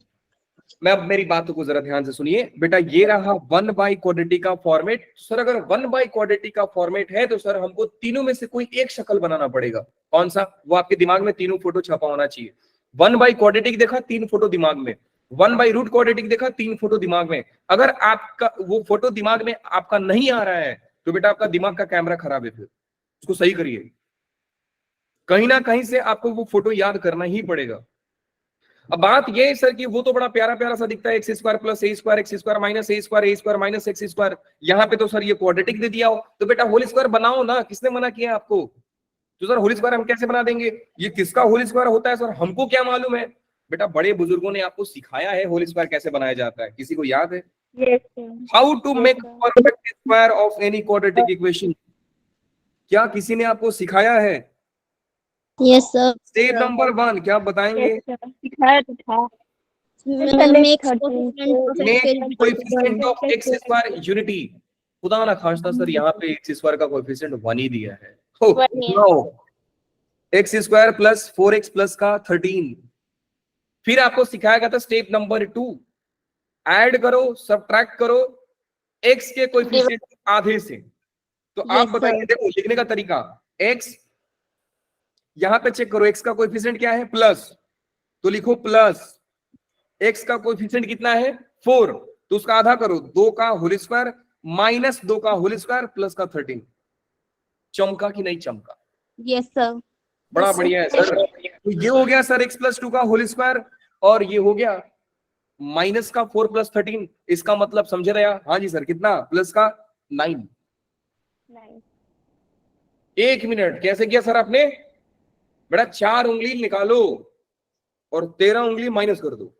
मैं अब मेरी बातों को जरा ध्यान से सुनिए बेटा। ये रहा 1/क्वाड्रेटिक का फॉर्मेट। सर अगर 1/क्वाड्रेटिक का फॉर्मेट है तो सर हमको तीनों में से कोई एक शक्ल बनाना पड़ेगा। कौन सा? वो आपके दिमाग में तीनों फोटो छपा होना चाहिए। 1/क्वाड्रेटिक देखा, 3 फोटो दिमाग में। 1/√क्वाड्रेटिक देखा, 3 फोटो दिमाग में। अगर आपका वो फोटो दिमाग में आपका नहीं आ रहा है तो बेटा आपका दिमाग का कैमरा खराब है, फिर उसको सही करिए। कहीं ना कहीं से आपको वो फोटो याद करना ही पड़ेगा। अब बात ये है सर कि वो तो बड़ा प्यारा प्यारा सा दिखता है, एक्स स्क्वायर प्लस ए स्क्वायर, एक्स स्क्वायर माइनस ए स्क्वायर, ए स्क्वायर माइनस एक्स स्क्वायर। यहाँ पे तो सर ये क्वाड्रेटिक दे दिया हो, तो बेटा होल स्क्वायर बनाओ ना। किसने मना किया आपको? तो सर होल स्क्वायर हम कैसे बना देंगे? ये किसका होल स्क्वायर होता है सर, हमको क्या मालूम है? बेटा बड़े बुजुर्गों ने आपको सिखाया है होल स्क्वायर कैसे बनाया जाता है, किसी को याद है? Yes, sir. How to make perfect square of any quadratic equation, क्या किसी ने आपको सिखाया है? Yes sir. स्टेप नंबर 1 क्या बताएंगे? Yes, sir. सिखाया तो था। Make coefficient of x square unity. खुदा ना खास्ता सर यहाँ पे एक्स स्क्वायर का कोएफिशिएंट 1 ही दिया है। No, x square plus 4x plus का 13। फिर आपको सिखाया गया था स्टेप नंबर 2, ऐड करो सब्ट्रैक्ट करो x के कोएफिशिएंट आधे से। तो आप Yes, बताइए, sir. देखो लिखने का तरीका, x यहां पे चेक करो, x का कोएफिशिएंट क्या है? प्लस, तो लिखो प्लस। x का कोएफिशिएंट कितना है? 4, तो उसका आधा करो, 2 का होल स्क्वायर माइनस 2 का होल स्क्वायर प्लस का 13। चमका कि नहीं चमका? Yes sir. बड़ा बढ़िया है सर। तो ये हो गया सर x प्लस 2 का होल स्क्वायर, और ये हो गया माइनस का 4 प्लस 13। इसका मतलब समझे रहे? हाँ जी सर, कितना? प्लस का 9। एक मिनट, कैसे किया सर आपने? बेटा 4 उंगली निकालो और 13 उंगली माइनस कर दो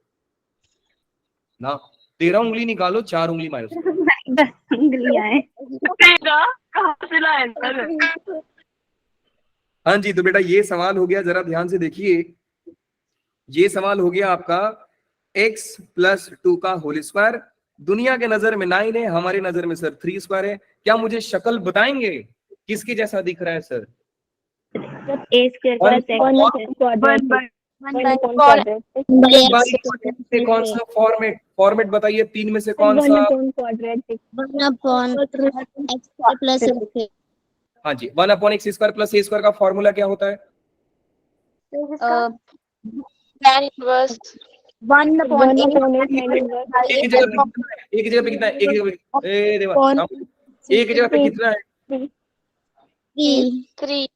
ना। 13 उंगली निकालो, 4 उंगली माइनस कर दो। 10 उंगलियां हैं। कहाँ से लाए सर? हाँ जी, तो बेटा ये सवाल हो गया, जरा ध्यान से देखिए। ये सवाल हो गया आपका x प्लस 2 का होल स्क्वायर। दुनिया के नजर में 9 है, हमारे नजर में सर 3 स्क्वायर है। क्या मुझे शक्ल बताएंगे किसके जैसा दिख रहा है सर? ए स्क्वायर प्लस से कौन सा फॉर्मेट? फॉर्मेट बताइए, 3 में से कौन सा? 1/x प्लस हाँ जी, 1/x स्क्वायर प्लस ए स्क्वायर का फॉर्मूला क्या होता है? Tan inverse 1/8 एक ही जगह पे कितना है? एक ही जगह पे कितना है? एक ही जगह पे, ए देवा, एक ही जगह पे कितना है? 3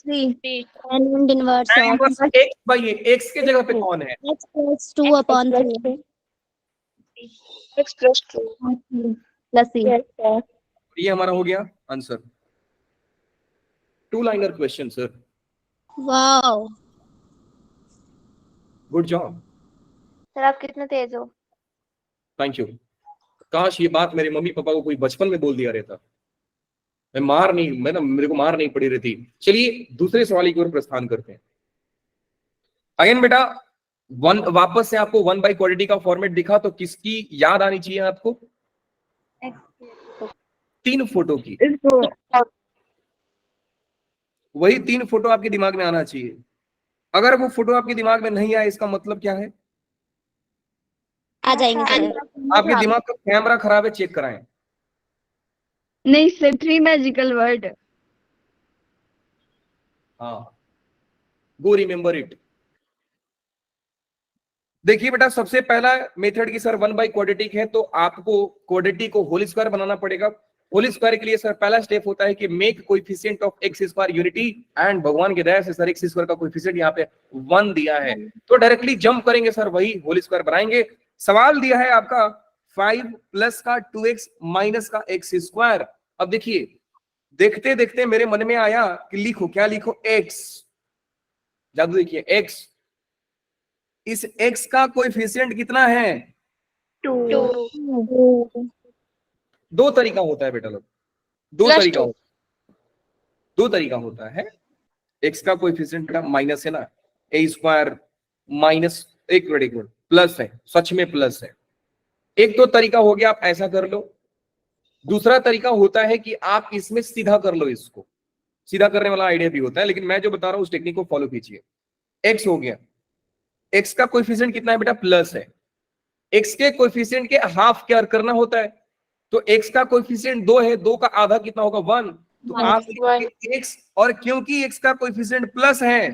3 tan inverse of x by A. x के जगह पे कौन है? x plus 2/3 x plus 2 plus सी। yes sir ये हमारा हो गया answer. 2 liner question sir, wow. Good job, sir आप कितने तेज हो? Thank you. काश ये बात मेरे मम्मी पापा को कोई बचपन में बोल दिया रहता, मेरे को मार नहीं पड़ी रहती। चलिए दूसरे सवाल की ओर प्रस्थान करते हैं। अगेन बेटा, वापस से आपको 1/क्वाड्रेटिक का फॉर्मेट दिखा तो किसकी याद आनी चाहिए आपको? 3 फोटो की। वही 3 फोटो आपके दिमाग में आना चाहिए। अगर वो फोटो आपके दिमाग में नहीं आए, इसका मतलब क्या है? आ जाएंगे सर। आपके दिमाग का कैमरा खराब है, चेक कराएं। नहीं सर, 3 मैजिकल वर्ड। हाँ, गो रिमेम्बर इट। देखिए बेटा, सबसे पहला मेथड की सर 1/क्वाड्रेटिक है, तो आपको क्वाड्रेटिक को होल स्क्वायर बनाना पड़ेगा। होल स्क्वायर के लिए सर पहला स्टेप होता है कि make coefficient of x square unity, and भगवान की दया से सर एक्स स्क्वायर का कोएफिशिएंट यहाँ पे 1 दिया है, तो डायरेक्टली जंप करेंगे सर, वही होल स्क्वायर बनाएंगे। सवाल दिया है आपका 5 प्लस का 2x माइनस का एक्स स्क्वायर। अब देखिए, देखते देखते मेरे मन में आया कि लिखो, क्या लिखो? x। जादू देखिए, x, इस x का कोएफिशिएंट कितना है? 2। 2 तरीका होता है बेटा लोग, 2 तरीका होता है। x का कोएफिशिएंट बेटा माइनस है ना, ए स्क्वायर माइनस, एक मिनट, प्लस है, सच में प्लस है। एक तो तरीका हो गया, आप ऐसा कर लो। दूसरा तरीका होता है कि आप इसमें सीधा कर लो। इसको सीधा करने वाला आइडिया भी होता है, लेकिन मैं जो बता रहा हूं उस टेक्निक को फॉलो कीजिए। x हो गया, एक्स का कोएफिशिएंट कितना है बेटा, प्लस है। एक्स के कोएफिशिएंट के हाफ क्या करना होता है, तो एक्स का कोएफिशिएंट 2 है, 2 का आधा कितना होगा 1, तो One. आप लिखेंगे एक्स, और क्योंकि एक्स का कोएफिशिएंट प्लस है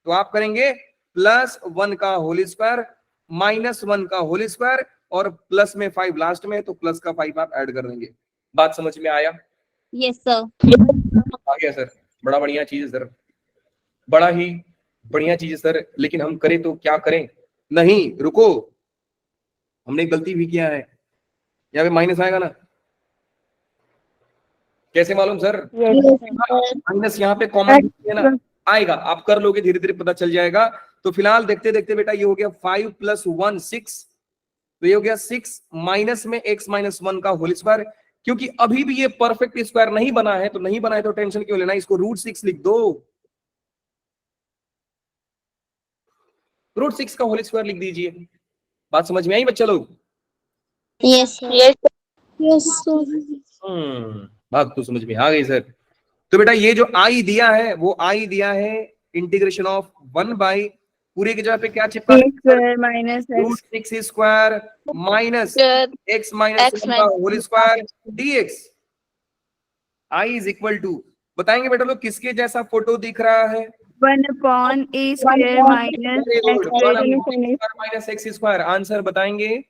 तो आप करेंगे प्लस 1 का होल स्क्वायर माइनस 1 का होल स्क्वायर, और प्लस में 5 लास्ट में है तो प्लस का 5 आप ऐड कर देंगे। बात समझ में आया? Yes sir. आ गया सर, बड़ा बढ़िया चीज है सर, बड़ा ही बढ़िया चीज है सर, लेकिन हम करें तो क्या करें? नहीं रुको, हमने गलती भी किया है, यहाँ पे माइनस आएगा ना, कैसे मालूम सर? माइनस यहाँ पे कॉमन है ना, आएगा, आप कर लोगे, धीरे धीरे पता चल जाएगा। तो फिलहाल देखते देखते बेटा ये हो गया 5 + 1 6, तो ये हो गया 6 माइनस में x - 1 का होल स्क्वायर। क्योंकि अभी भी ये परफेक्ट स्क्वायर नहीं बना है, तो नहीं बना है तो टेंशन क्यों लेना, इसको √6 लिख दो, √6 का होल स्क्वायर लिख दीजिए। बात समझ में आई बच्चा लोग? Yes sir. Yes. Yes sir. बात तो समझ में आ गई सर। तो बेटा ये जो आई दिया है वो आई दिया है इंटीग्रेशन ऑफ 1 बाई पूरे की जगह पे क्या चिपका square minus x √6² minus x - 1 का whole square dx। I is equal to, बताएंगे बेटा लोग किसके जैसा फोटो दिख रहा है? 1/a square minus x square. Answer बताएंगे?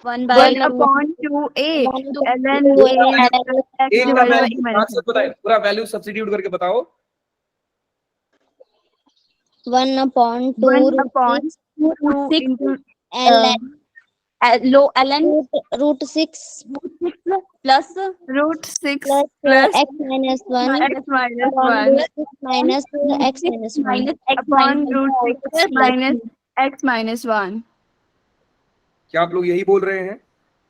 1/2a ln एक का वैल्यू आंसर बताएं, पूरा वैल्यू सब्स्टिट्यूट करके बताओ। 1/2 into ln √6 plus √6 plus x minus 1 -1 minus x minus 1 upon √6 minus x minus 1 क्या आप लोग यही बोल रहे हैं?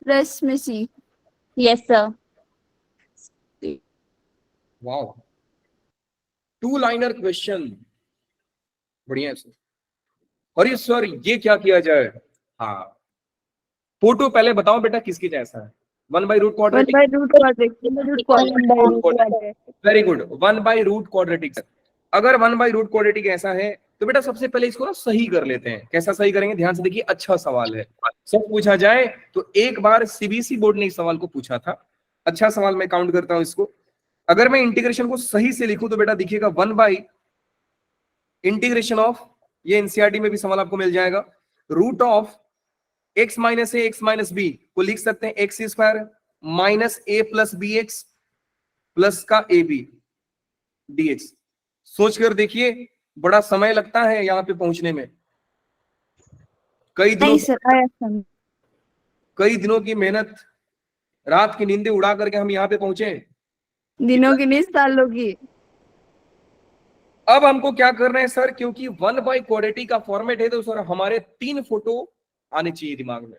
plus में c। yes sir wow, 2 liner question, बढ़िया है सर। और ये सर ये क्या किया जाए? हाँ, फोटो पहले बताओ बेटा किसके जैसा है? 1/√, 1/√, वेरी गुड, 1/√। अगर 1/√, ऐसा है तो बेटा सबसे पहले इसको ना सही कर लेते हैं। कैसा सही करेंगे, ध्यान से देखिए, अच्छा सवाल है, सब पूछा जाए तो एक बार सीबीएसई बोर्ड ने इस सवाल को पूछा था, अच्छा सवाल मैं काउंट करता हूं इसको। अगर मैं इंटीग्रेशन को सही से लिखूं तो बेटा दिखिएगा 1/इंटीग्रेशन ऑफ, ये एनसीईआरटी में भी सवाल आपको मिल जाएगा, root of x - a x - b को लिख सकते हैं x² minus a + bx plus का ab dx। सोच कर देखिए, बड़ा समय लगता है यहाँ पे पहुंचने में, कई दिनों की मेहनत, रात की नींदें उड़ा करके हम यहाँ पे पहुंचे, दिनों की नहीं सालों की। अब हमको क्या करना है सर, क्योंकि 1/quadratic का फॉर्मेट है तो सर हमारे 3 फोटो आने चाहिए दिमाग में।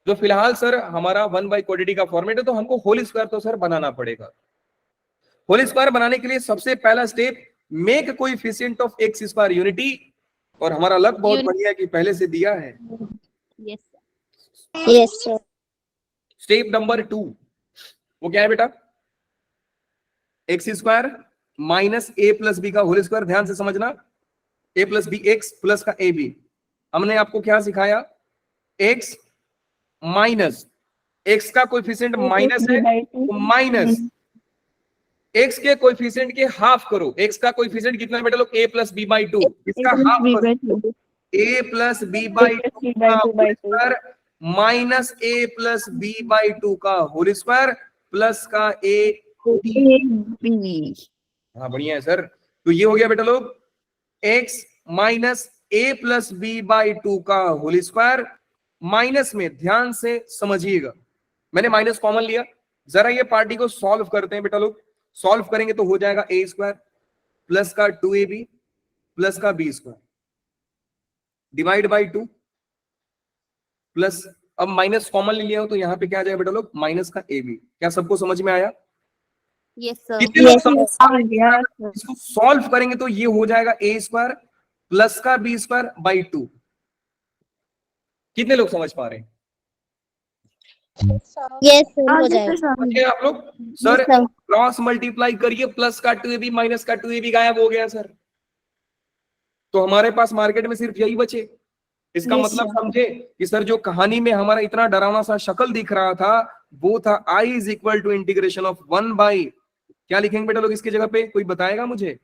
तो फिलहाल सर हमारा 1/quadratic का फॉर्मेट है तो हमको होल स्क्वायर तो सर बनाना पड़ेगा। होल स्क्वायर बनाने के लिए सबसे पहला step, make coefficient of x square unity, और हमारा लक बहुत बढ़िया है कि पहले से दिया है। yes sir स्टेप नंबर 2 वो क्या है बेटा? x² माइनस a + b का होल स्क्वायर। ध्यान से समझना, a + b x प्लस का ab। हमने आपको क्या सिखाया? x माइनस, x का कोएफिशिएंट माइनस है तो माइनस x के कोएफिशिएंट के हाफ करो। x का कोएफिशिएंट कितना है बेटा लोग? a + b/2, इसका हाफ करो, a + b/2 का whole square minus a + b/2 का होल स्क्वायर प्लस का a। हाँ बढ़िया है सर। तो ये हो गया बेटा लोग x माइनस a + b/2 का होल स्क्वायर, माइनस में ध्यान से समझिएगा, मैंने माइनस कॉमन लिया। जरा ये पार्टी को सॉल्व करते हैं बेटा लोग, सॉल्व करेंगे तो हो जाएगा a² प्लस का 2ab प्लस का b² डिवाइड बाई 2 प्लस, अब माइनस कॉमन ले लिया हो तो यहाँ पे क्या आ जाएगा बेटा लोग? माइनस का ab। क्या सबको समझ में आया? yes sir कितने लोग समझ इसको सॉल्व करेंगे तो ये हो जाएगा a² प्लस का b²/2। कितने लोग समझ पा रहे हैं? yes sir हो जाएगा समझिए आप लोग। सर क्रॉस मल्टीप्लाई करिए, प्लस का 2ab माइनस का 2ab गायब हो गया सर। तो हमारे पास मार्केट में सिर्फ यही बचे। इसका Yes, मतलब sir. समझे कि सर जो कहानी में हमारा इतना डरावना सा शक्ल दिख रहा था वो था I is equal to integration of 1 by, क्या लिखेंगे बेटा लोग इसकी जगह पे, कोई बताएगा मुझे,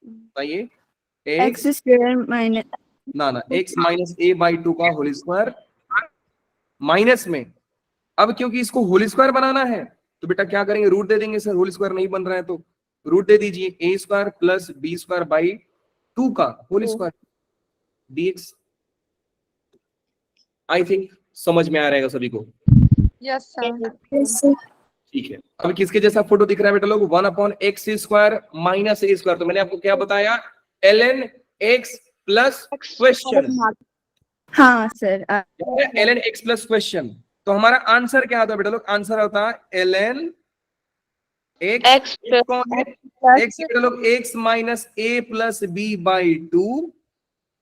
बताइए। एक्स स्क्वायर माइनस ना x माइनस a बाई 2 का होल स्क्वायर माइनस में। अब क्योंकि इसको होल स्क्वायर बनाना है तो बेटा क्या करेंगे, रूट दे देंगे। सर होल स्क्वायर नहीं बन रहा है तो रूट दे दीजिए, a square plus b square by 2 का whole square dx। I think समझ में आ रहेगा सभी को, यस सर। Yes, sir. ठीक है। अब किसके जैसा फोटो दिख रहा है बेटा लोग, 1/x square minus a square. तो मैंने आपको क्या बताया, ln x प्लस क्वेश्चन, हाँ sir ln x plus question. तो हमारा आंसर क्या आता है बेटा लोग, आंसर आता है ln x X plus x बेटा लोग x minus a plus b by 2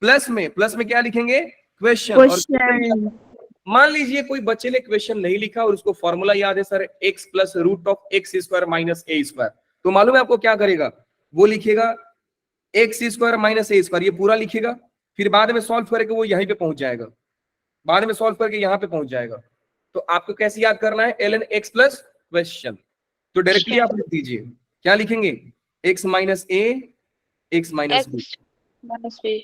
plus में क्या लिखेंगे, क्वेश्चन। और मान लीजिए कोई बच्चे ने क्वेश्चन नहीं लिखा और उसको फॉर्मूला याद है sir x plus root of x square minus A square, तो मालूम है आपको क्या करेगा, वो लिखेगा एक्स स्क्वायर माइनस ए स्क्वायर, ये पूरा लिखेगा, फिर बाद में सॉल्व करके वो यहीं पे पहुंच जाएगा, बाद में सॉल्व करके यहां पे पहुंच जाएगा। तो आपको कैसे याद करना है, ln x प्लस क्वेश्चन। तो डायरेक्टली आप लिख दीजिए, क्या लिखेंगे, x minus a x minus b. X minus B.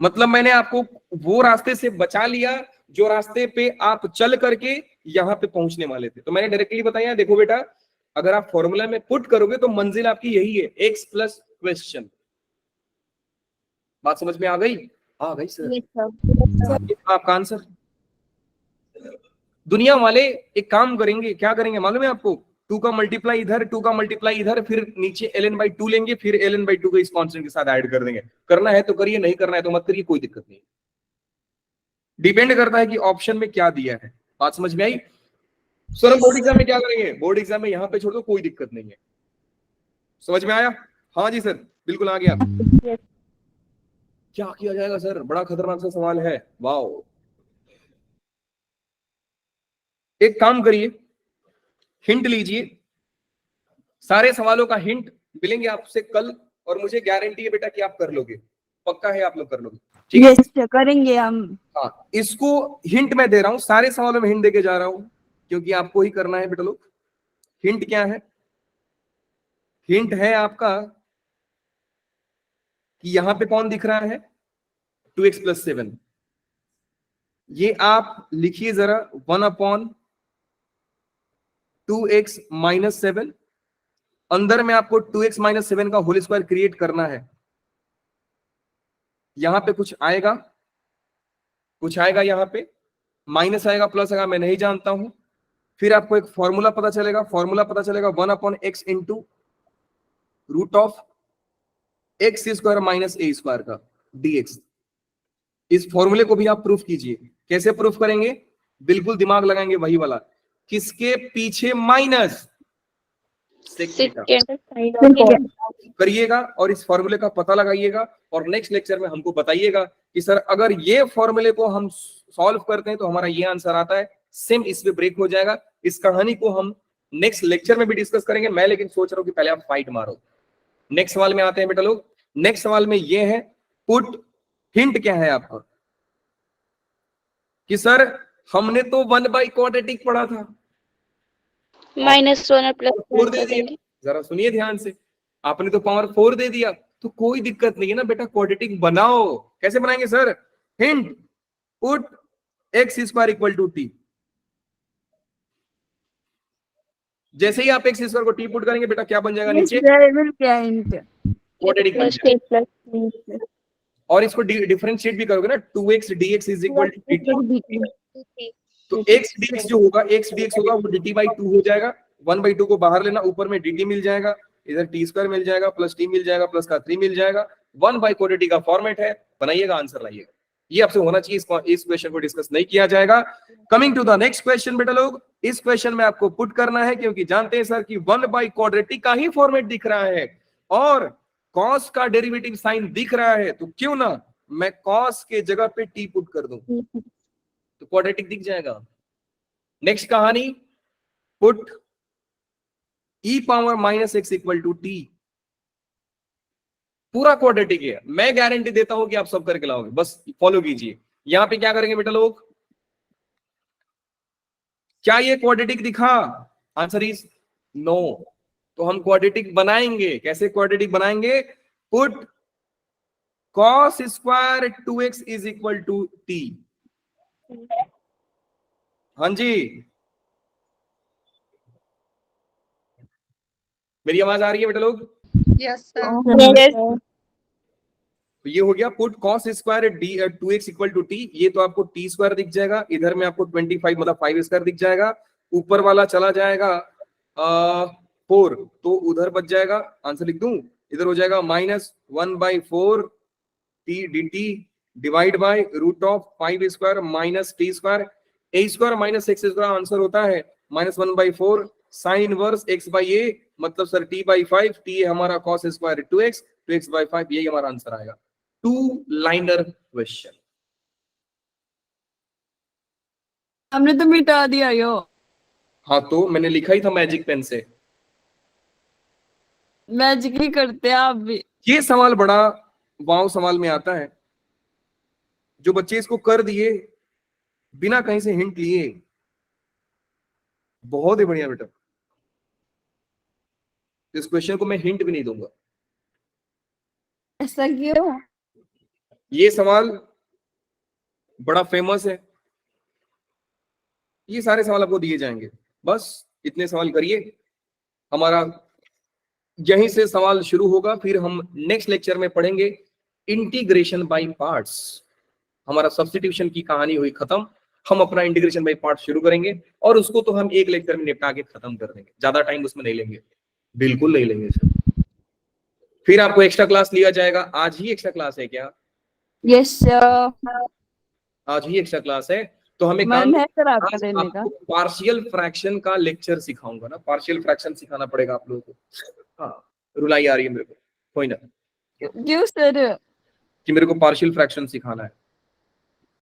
मतलब मैंने आपको वो रास्ते से बचा लिया जो रास्ते पे आप चल करके यहां पे पहुंचने वाले थे। तो मैंने डायरेक्टली बताया, देखो बेटा अगर आप फॉर्मूला में पुट करोगे तो मंजिल आपकी यही है, x प्लस क्वेश्चन। बात समझ में आ गई, आ गई सर, Yes, sir. ये था आपका आंसर। दुनिया वाले एक काम करेंगे, क्या करेंगे मालूम है आपको, 2 का मल्टीप्लाई इधर, 2 का मल्टीप्लाई इधर, फिर नीचे ln बाई 2 लेंगे, फिर ln बाई 2 को इस कांस्टेंट के साथ ऐड कर देंगे। करना है तो करिए, नहीं करना है तो मत करिए, कोई दिक्कत नहीं। डिपेंड करता है कि ऑप्शन में क्या दिया है। बात समझ में आई। सर बोर्ड एग्जाम में क्या करेंगे, बोर्ड एग्जाम में यहाँ पे छोड़ दो, कोई दिक्कत नहीं है। समझ में आया, हाँ जी सर बिल्कुल आ गया। क्या किया जाएगा सर, बड़ा खतरनाक सा सवाल है, वाओ। एक काम करिए, हिंट लीजिए, सारे सवालों का हिंट मिलेंगे आपसे कल, और मुझे गारंटी है बेटा कि आप कर लोगे, पक्का है आप लोग कर लोगे, ठीक है। यस करेंगे हम। हाँ, इसको हिंट मैं दे रहा हूं, सारे सवालों में हिंट देके जा रहा हूं क्योंकि आपको ही करना है बेटा लोग। हिंट क्या है, हिंट है आपका कि यहां पे कौन दिख रहा है, 2x प्लस 7। ये आप लिखिए जरा, 1/2x माइनस 7। अंदर में आपको 2x माइनस 7 का होल स्क्वायर क्रिएट करना है। यहां पे कुछ आएगा, कुछ आएगा, यहां पे माइनस आएगा, प्लस आएगा, मैं नहीं जानता हूं। फिर आपको एक फॉर्मूला पता चलेगा, 1/x into root of x square minus A square का dx। इस फॉर्मूले को भी आप प्रूफ कीजिए। कैसे प्रूफ करेंगे, बिल्कुल दिमाग लगाएंगे वही वाला, किसके पीछे माइनस, Second. करिएगा और इस फॉर्मूले का पता लगाइएगा, और नेक्स्ट लेक्चर में हमको बताइएगा कि सर अगर ये फॉर्मूले को हम सॉल्व करते हैं तो हमारा ये आंसर आता है, सेम इस पे ब्रेक हो जाएगा। इस कहानी को हम नेक्स्ट लेक्चर में भी डिस्कस करेंगे, मैं लेकिन सोच रहा हूं कि पहले आप फाइट मारो। नेक्स्ट सवाल में आते हैं बेटा लोग। नेक्स्ट सवाल में ये है, पुट। हिंट क्या है आपका कि सर हमने तो 1/quadratic पढ़ा था, -1 और प्लस 4 दे दिया। जरा सुनिए ध्यान से, आपने तो पावर 4 दे दिया, तो कोई दिक्कत नहीं है ना बेटा, क्वाड्रेटिक बनाओ। कैसे बनाएंगे sir, hint, put x square equal to t। जैसे ही आप x स्क्वायर को t पुट करेंगे बेटा क्या बन जाएगा नीचे, क्वाड्रेटिक बन जाएगा। और इसको डिफरेंशिएट भी करोगे ना, 2x dx is equal to dt। तो x dx जो होगा, x dx होगा वो dt बाई 2 हो जाएगा। 1/2 को बाहर लेना, ऊपर में dt मिल जाएगा, इधर t स्क्वायर मिल जाएगा, प्लस t मिल जाएगा, प्लस का 3 मिल जाएगा। 1/quadratic का फॉर्मेट है, बनाइएगा, आंसर लाइएगा। ये आपसे होना चाहिए, इस क्वेश्चन को डिस्कस नहीं किया जाएगा। Coming to the next question बेटा लोग, इस क्वेश्चन में आपको पुट करना है, क्योंकि जानते हैं सर कि 1/quadratic का ही फॉर्मेट दिख रहा है और cos का डेरिवेटिव साइन दिख रहा है, तो क्यों ना मैं cos के जगह पे t पुट कर दूं, तो क्वाड्रेटिक दिख जाएगा। नेक्स्ट कहानी, put e power minus x equal to t। पूरा क्वाड्रेटिक है, मैं गारंटी देता हूं कि आप सब करके लाओगे, बस फॉलो कीजिए। यहां पे क्या करेंगे बेटा लोग, क्या ये क्वाड्रेटिक दिखा? Answer is no. तो हम क्वाड्रेटिक बनाएंगे, कैसे क्वाड्रेटिक बनाएंगे? Put cos square 2x is equal to t। हाँ जी, मेरी आवाज आ रही है बेटा लोग? Yes sir. Yes. तो ये हो गया put cos square 2x equal to t। ये तो आपको t स्क्वायर दिख जाएगा, इधर में आपको 25 मतलब 5 स्क्वायर दिख जाएगा, ऊपर वाला चला जाएगा 4, तो उधर बच जाएगा, आंसर लिख दूं, इधर हो जाएगा -1/4 t dt divide by root of 5 square minus t square, a square minus x square, answer होता है -1/4 sine inverse x by a, मतलब सर t/5, t है हमारा cos स्क्वायर 2x, 2x/5, यही हमारा आंसर आएगा। 2 लाइनर क्वेश्चन। हमने तो मिटा दिया यो। हाँ तो मैंने लिखा ही था मैजिक पेन से। मैजिक नहीं करते आप भी। ये सवाल बड़ा वाव सवाल में आता है, जो बच्चे इसको कर दिए बिना कहीं से हिंट लिए, बहुत ही बढ़िया बेटा। इस क्वेश्चन को मैं हिंट भी नहीं दूंगा। ऐसा क्यों? ये सवाल बड़ा फेमस है, ये सारे सवाल आपको दिए जाएंगे, बस इतने सवाल करिए। हमारा यहीं से सवाल शुरू होगा, फिर हम नेक्स्ट लेक्चर में पढ़ेंगे इंटीग्रेशन बाय पार्ट्स। हमारा सब्स्टिट्यूशन की कहानी हुई खत्म, हम अपना इंटीग्रेशन बाय पार्ट्स शुरू करेंगे, और उसको तो हम एक लेक्चर में निपटा के खत्म कर देंगे, ज्यादा टाइम उसमें नहीं लेंगे, बिल्कुल नहीं लेंगे सर। फिर आपको एक्स्ट्रा क्लास लिया जाएगा। आज ही एक्स्ट्रा क्लास है क्या? Yes sir. आज ही एक्स्ट्रा क्लास है, तो हमें मन है सर आपको आज देने का। आपको पार्शियल फ्रैक्शन का लेक्चर सिखाऊंगा ना, पार्शियल फ्रैक्शन सिखाना पड़ेगा आप लोगों को। हाँ, रुलाई आ रही है मेरे को, कोई ना, क्यों सर? कि मेरे को पार्शियल फ्रैक्शन सिखाना है।